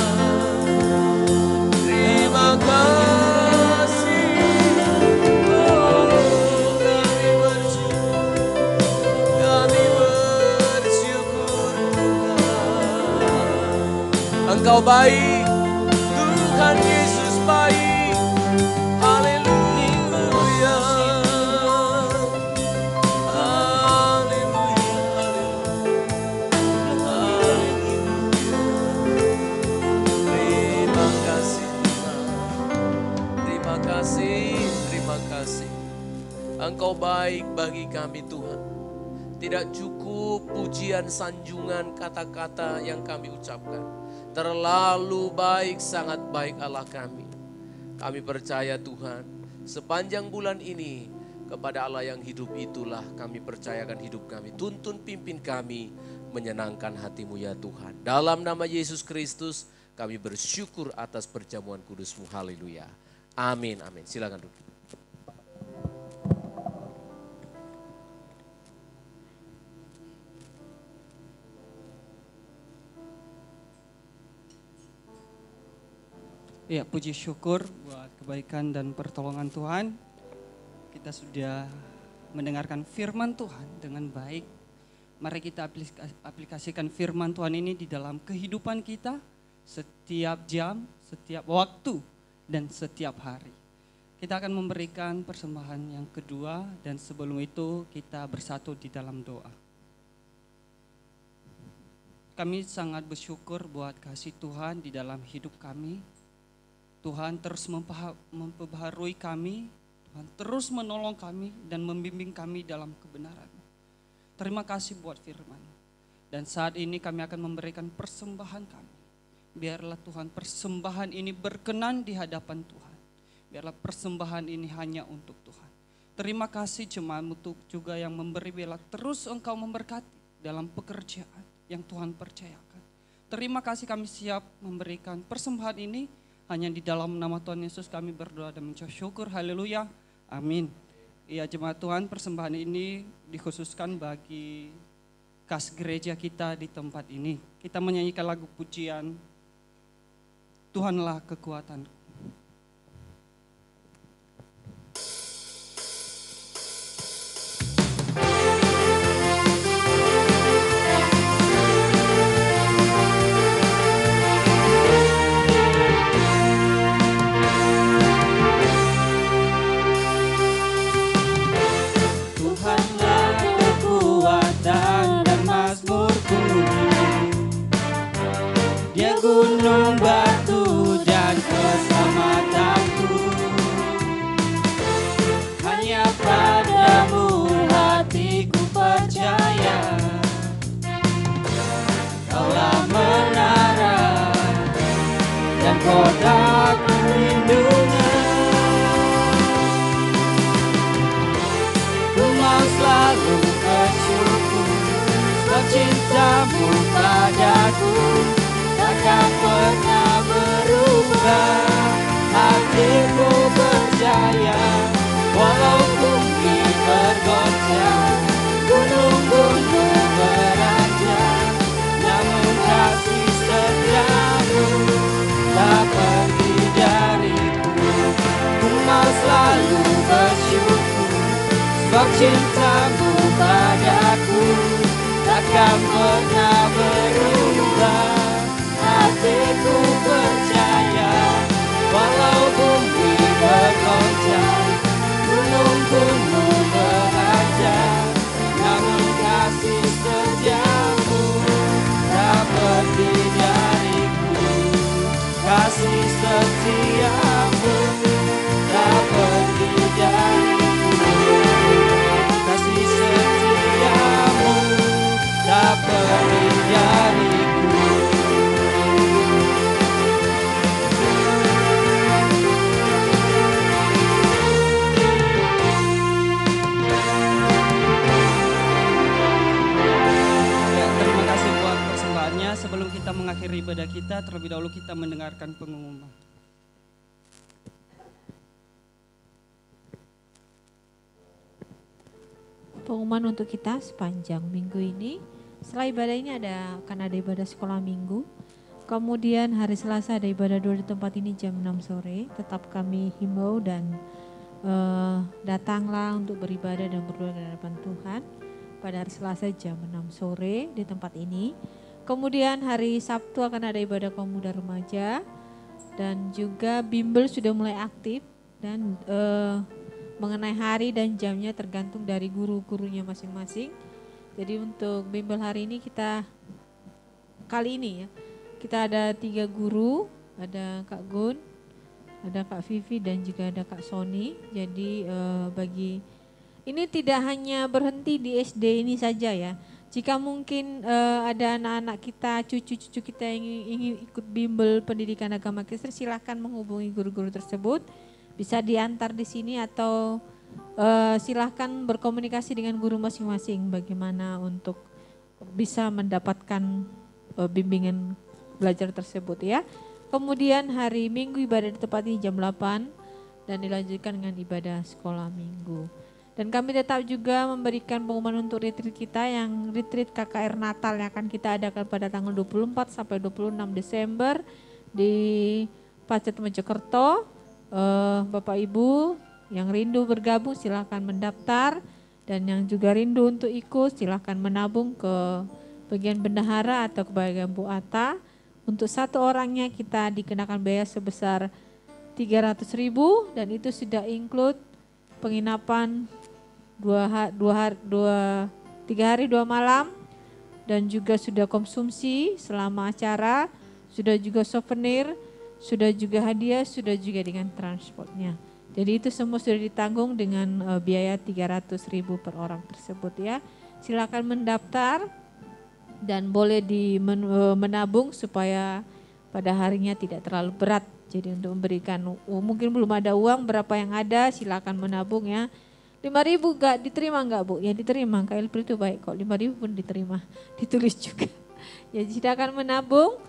S6: Terima kasih. Oh, kami bersyukur Tuhan. Engkau Engkau baik, Tuhan Yesus baik. Haleluya. Terima kasih Tuhan. Terima kasih. Engkau baik bagi kami Tuhan. Tidak cukup pujian, sanjungan, kata-kata yang kami ucapkan. Terlalu baik, sangat baik Allah kami. Kami percaya Tuhan, sepanjang bulan ini kepada Allah yang hidup itulah kami percayakan hidup kami. Tuntun pimpin kami, menyenangkan hati-Mu ya Tuhan. Dalam nama Yesus Kristus kami bersyukur atas perjamuan kudus-Mu. Haleluya. Amin, amin. Silakan duduk.
S1: Ya, puji syukur buat kebaikan dan pertolongan Tuhan. Kita sudah mendengarkan firman Tuhan dengan baik. Mari kita aplikasikan firman Tuhan ini di dalam kehidupan kita setiap jam, setiap waktu, dan setiap hari. Kita akan memberikan persembahan yang kedua dan sebelum itu kita bersatu di dalam doa. Kami sangat bersyukur buat kasih Tuhan di dalam hidup kami. Tuhan terus memperbaharui kami, Tuhan terus menolong kami dan membimbing kami dalam kebenaran. Terima kasih buat firman. Dan saat ini kami akan memberikan persembahan kami. Biarlah Tuhan persembahan ini berkenan di hadapan Tuhan. Biarlah persembahan ini hanya untuk Tuhan. Terima kasih jemaat-Mu juga yang memberi, biarlah terus Engkau memberkati dalam pekerjaan yang Tuhan percayakan. Terima kasih kami siap memberikan persembahan ini. Hanya di dalam nama Tuhan Yesus kami berdoa dan mengucap syukur. Haleluya. Amin. Ya jemaat Tuhan, persembahan ini dikhususkan bagi kas gereja kita di tempat ini. Kita menyanyikan lagu pujian Tuhanlah kekuatanku.
S7: Gunung batu dan keselamatanku, hanya padamu hatiku percaya. Kaulah menara dan kotak perlindungan. Ku mau selalu bersyukur sebab cintamu padaku takkan pernah berubah. Hatiku percaya, walau bumi bergoncang, gunung-gunung beranjak, namun kasih setiamu tak pergi dariku. Ku mau selalu bersyukur sebab cintamu padaku takkan pernah berubah. Hatiku percaya, walau bumi bergoncang, gunung-gunung beranjak, namun kasih setiamu tak pergi dariku. Kasih setiamu tak pergi dariku. Kasih setiamu tak pergi dariku. Sebelum kita mengakhiri ibadah kita, terlebih dahulu kita mendengarkan pengumuman.
S2: Pengumuman untuk kita sepanjang minggu ini. Setelah ibadah ini akan ada ibadah sekolah minggu. Kemudian hari Selasa ada ibadah doa di tempat ini jam 6 sore. Tetap kami himbau dan datanglah untuk beribadah dan berdoa di hadapan Tuhan pada hari Selasa jam 6 sore di tempat ini. Kemudian hari Sabtu akan ada ibadah kaum muda remaja dan juga bimbel sudah mulai aktif dan mengenai hari dan jamnya tergantung dari guru-gurunya masing-masing. Jadi untuk bimbel hari ini kali ini ya kita ada 3 guru, ada Kak Gun, ada Kak Vivi dan juga ada Kak Sony. Jadi bagi ini tidak hanya berhenti di SD ini saja ya. Jika mungkin ada anak-anak kita, cucu-cucu kita yang ingin ikut bimbel pendidikan agama Kristen, silahkan menghubungi guru-guru tersebut. Bisa diantar di sini atau silahkan berkomunikasi dengan guru masing-masing bagaimana untuk bisa mendapatkan bimbingan belajar tersebut ya. Kemudian hari Minggu ibadah di tempat ini jam 8 dan dilanjutkan dengan ibadah sekolah minggu. Dan kami tetap juga memberikan pengumuman untuk retreat kita yang retreat KKR Natal yang akan kita adakan pada tanggal 24 sampai 26 Desember di Pacet Mojokerto. Bapak Ibu yang rindu bergabung silahkan mendaftar dan yang juga rindu untuk ikut silahkan menabung ke bagian bendahara atau ke bagian Bu Ata. Untuk 1 orangnya kita dikenakan biaya sebesar 300.000 dan itu sudah include penginapan 3 hari 2 malam dan juga sudah konsumsi selama acara, sudah juga souvenir, sudah juga hadiah, sudah juga dengan transportnya. Jadi itu semua sudah ditanggung dengan biaya 300.000 per orang tersebut ya. Silakan mendaftar dan boleh menabung supaya pada harinya tidak terlalu berat. Jadi untuk memberikan mungkin belum ada uang berapa yang ada silakan menabung ya. 5.000 enggak diterima enggak Bu? Ya diterima, KLP itu baik kok, 5.000 pun diterima, ditulis juga. Ya silakan menabung,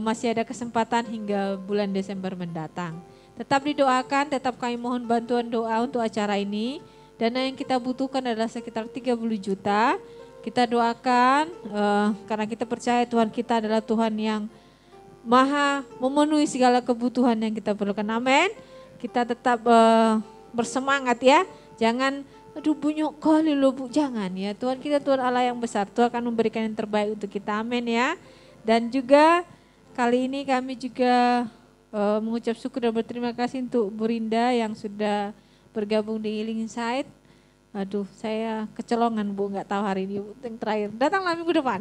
S2: masih ada kesempatan hingga bulan Desember mendatang. Tetap didoakan, tetap kami mohon bantuan doa untuk acara ini. Dana yang kita butuhkan adalah sekitar 30 juta. Kita doakan karena kita percaya Tuhan kita adalah Tuhan yang Maha memenuhi segala kebutuhan yang kita perlukan. Amin. Kita tetap bersemangat ya. Jangan, aduh bunyok kali loh Bu, jangan ya. Tuhan kita Tuhan Allah yang besar, Tuhan akan memberikan yang terbaik untuk kita, amin ya. Dan juga kali ini kami juga mengucap syukur dan berterima kasih untuk Bu Rinda yang sudah bergabung di Healing Insight. Aduh saya kecolongan Bu, nggak tahu hari ini Bu, yang terakhir, datanglah minggu depan.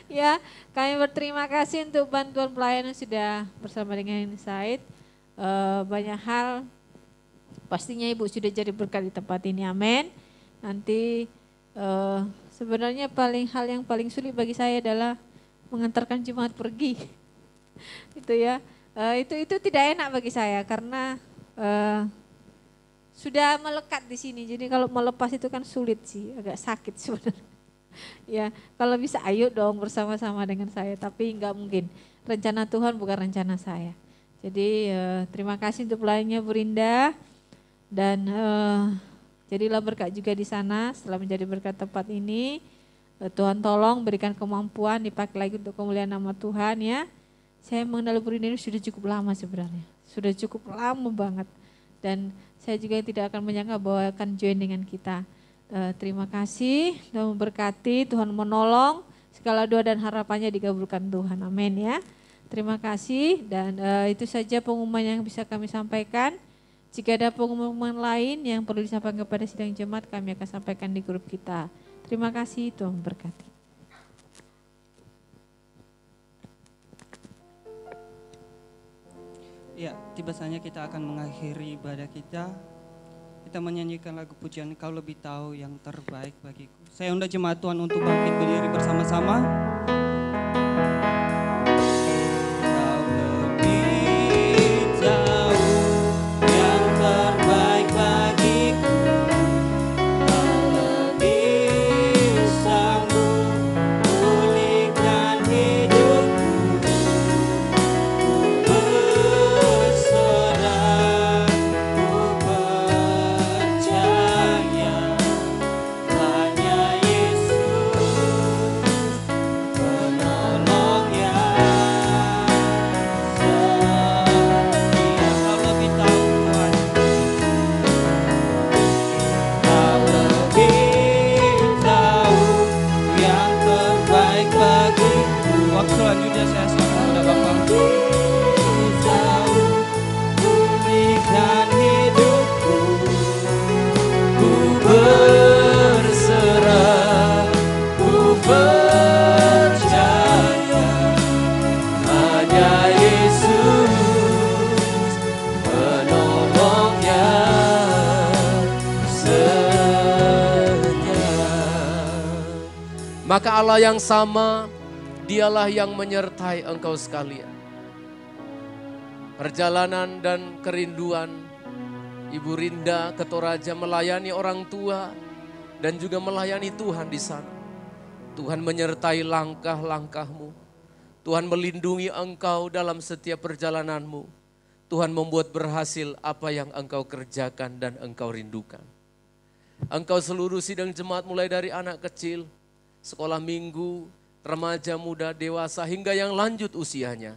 S2: Ya, kami berterima kasih untuk bantuan pelayanan sudah bersama dengan Healing Insight. Banyak hal pastinya Ibu sudah jadi berkat di tempat ini, amin. Nanti sebenarnya hal yang paling sulit bagi saya adalah mengantarkan jemaat pergi. Itu ya, itu tidak enak bagi saya karena sudah melekat di sini. Jadi kalau melepas itu kan sulit sih, agak sakit sebenarnya. Ya, kalau bisa ayo dong bersama-sama dengan saya, tapi enggak mungkin. Rencana Tuhan bukan rencana saya. Jadi terima kasih untuk pelayanannya Bu Rinda. Dan jadilah berkat juga di sana setelah menjadi berkat tempat ini. Tuhan tolong berikan kemampuan dipakai lagi untuk kemuliaan nama Tuhan ya. Saya mengenal Bu Rinda ini sudah cukup lama sebenarnya. Sudah cukup lama banget. Dan saya juga tidak akan menyangka bahwa akan join dengan kita. Terima kasih, Tuhan memberkati, Tuhan menolong. Segala doa dan harapannya dikabulkan Tuhan, amin ya. Terima kasih dan itu saja pengumuman yang bisa kami sampaikan. Jika ada pengumuman lain yang perlu disampaikan kepada sidang jemaat, kami akan sampaikan di grup kita. Terima kasih, Tuhan memberkati.
S1: Ya, tiba saatnya kita akan mengakhiri ibadah kita. Kita menyanyikan lagu pujian Kau Lebih Tahu Yang Terbaik Bagiku. Saya undang jemaat Tuhan untuk bangkit berdiri bersama-sama.
S8: Hanya Yesus
S6: Maka Allah yang sama, dialah yang menyertai engkau sekalian. Perjalanan dan kerinduan Ibu Rinda ke Toraja melayani orang tua dan juga melayani Tuhan di sana. Tuhan menyertai langkah-langkahmu. Tuhan melindungi engkau dalam setiap perjalananmu. Tuhan membuat berhasil apa yang engkau kerjakan dan engkau rindukan. Engkau seluruh sidang jemaat mulai dari anak kecil, sekolah minggu, remaja, muda, dewasa, hingga yang lanjut usianya.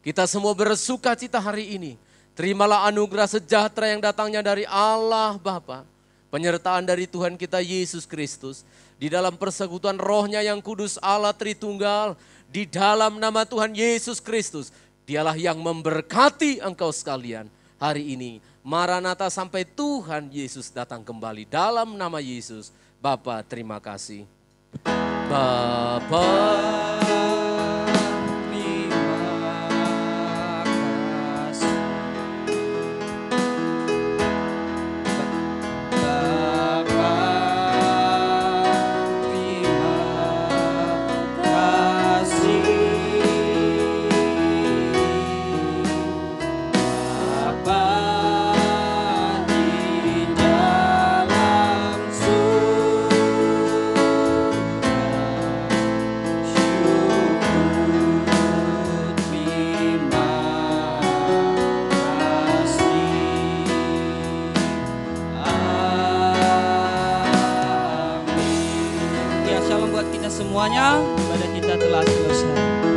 S6: Kita semua bersuka cita hari ini. Terimalah anugerah sejahtera yang datangnya dari Allah Bapa, penyertaan dari Tuhan kita Yesus Kristus, di dalam persekutuan rohnya yang kudus Allah Tritunggal, di dalam nama Tuhan Yesus Kristus. Dialah yang memberkati engkau sekalian hari ini. Maranatha sampai Tuhan Yesus datang kembali dalam nama Yesus. Bapa, terima kasih. Bapa,
S1: semuanya, ibadah kita telah selesai.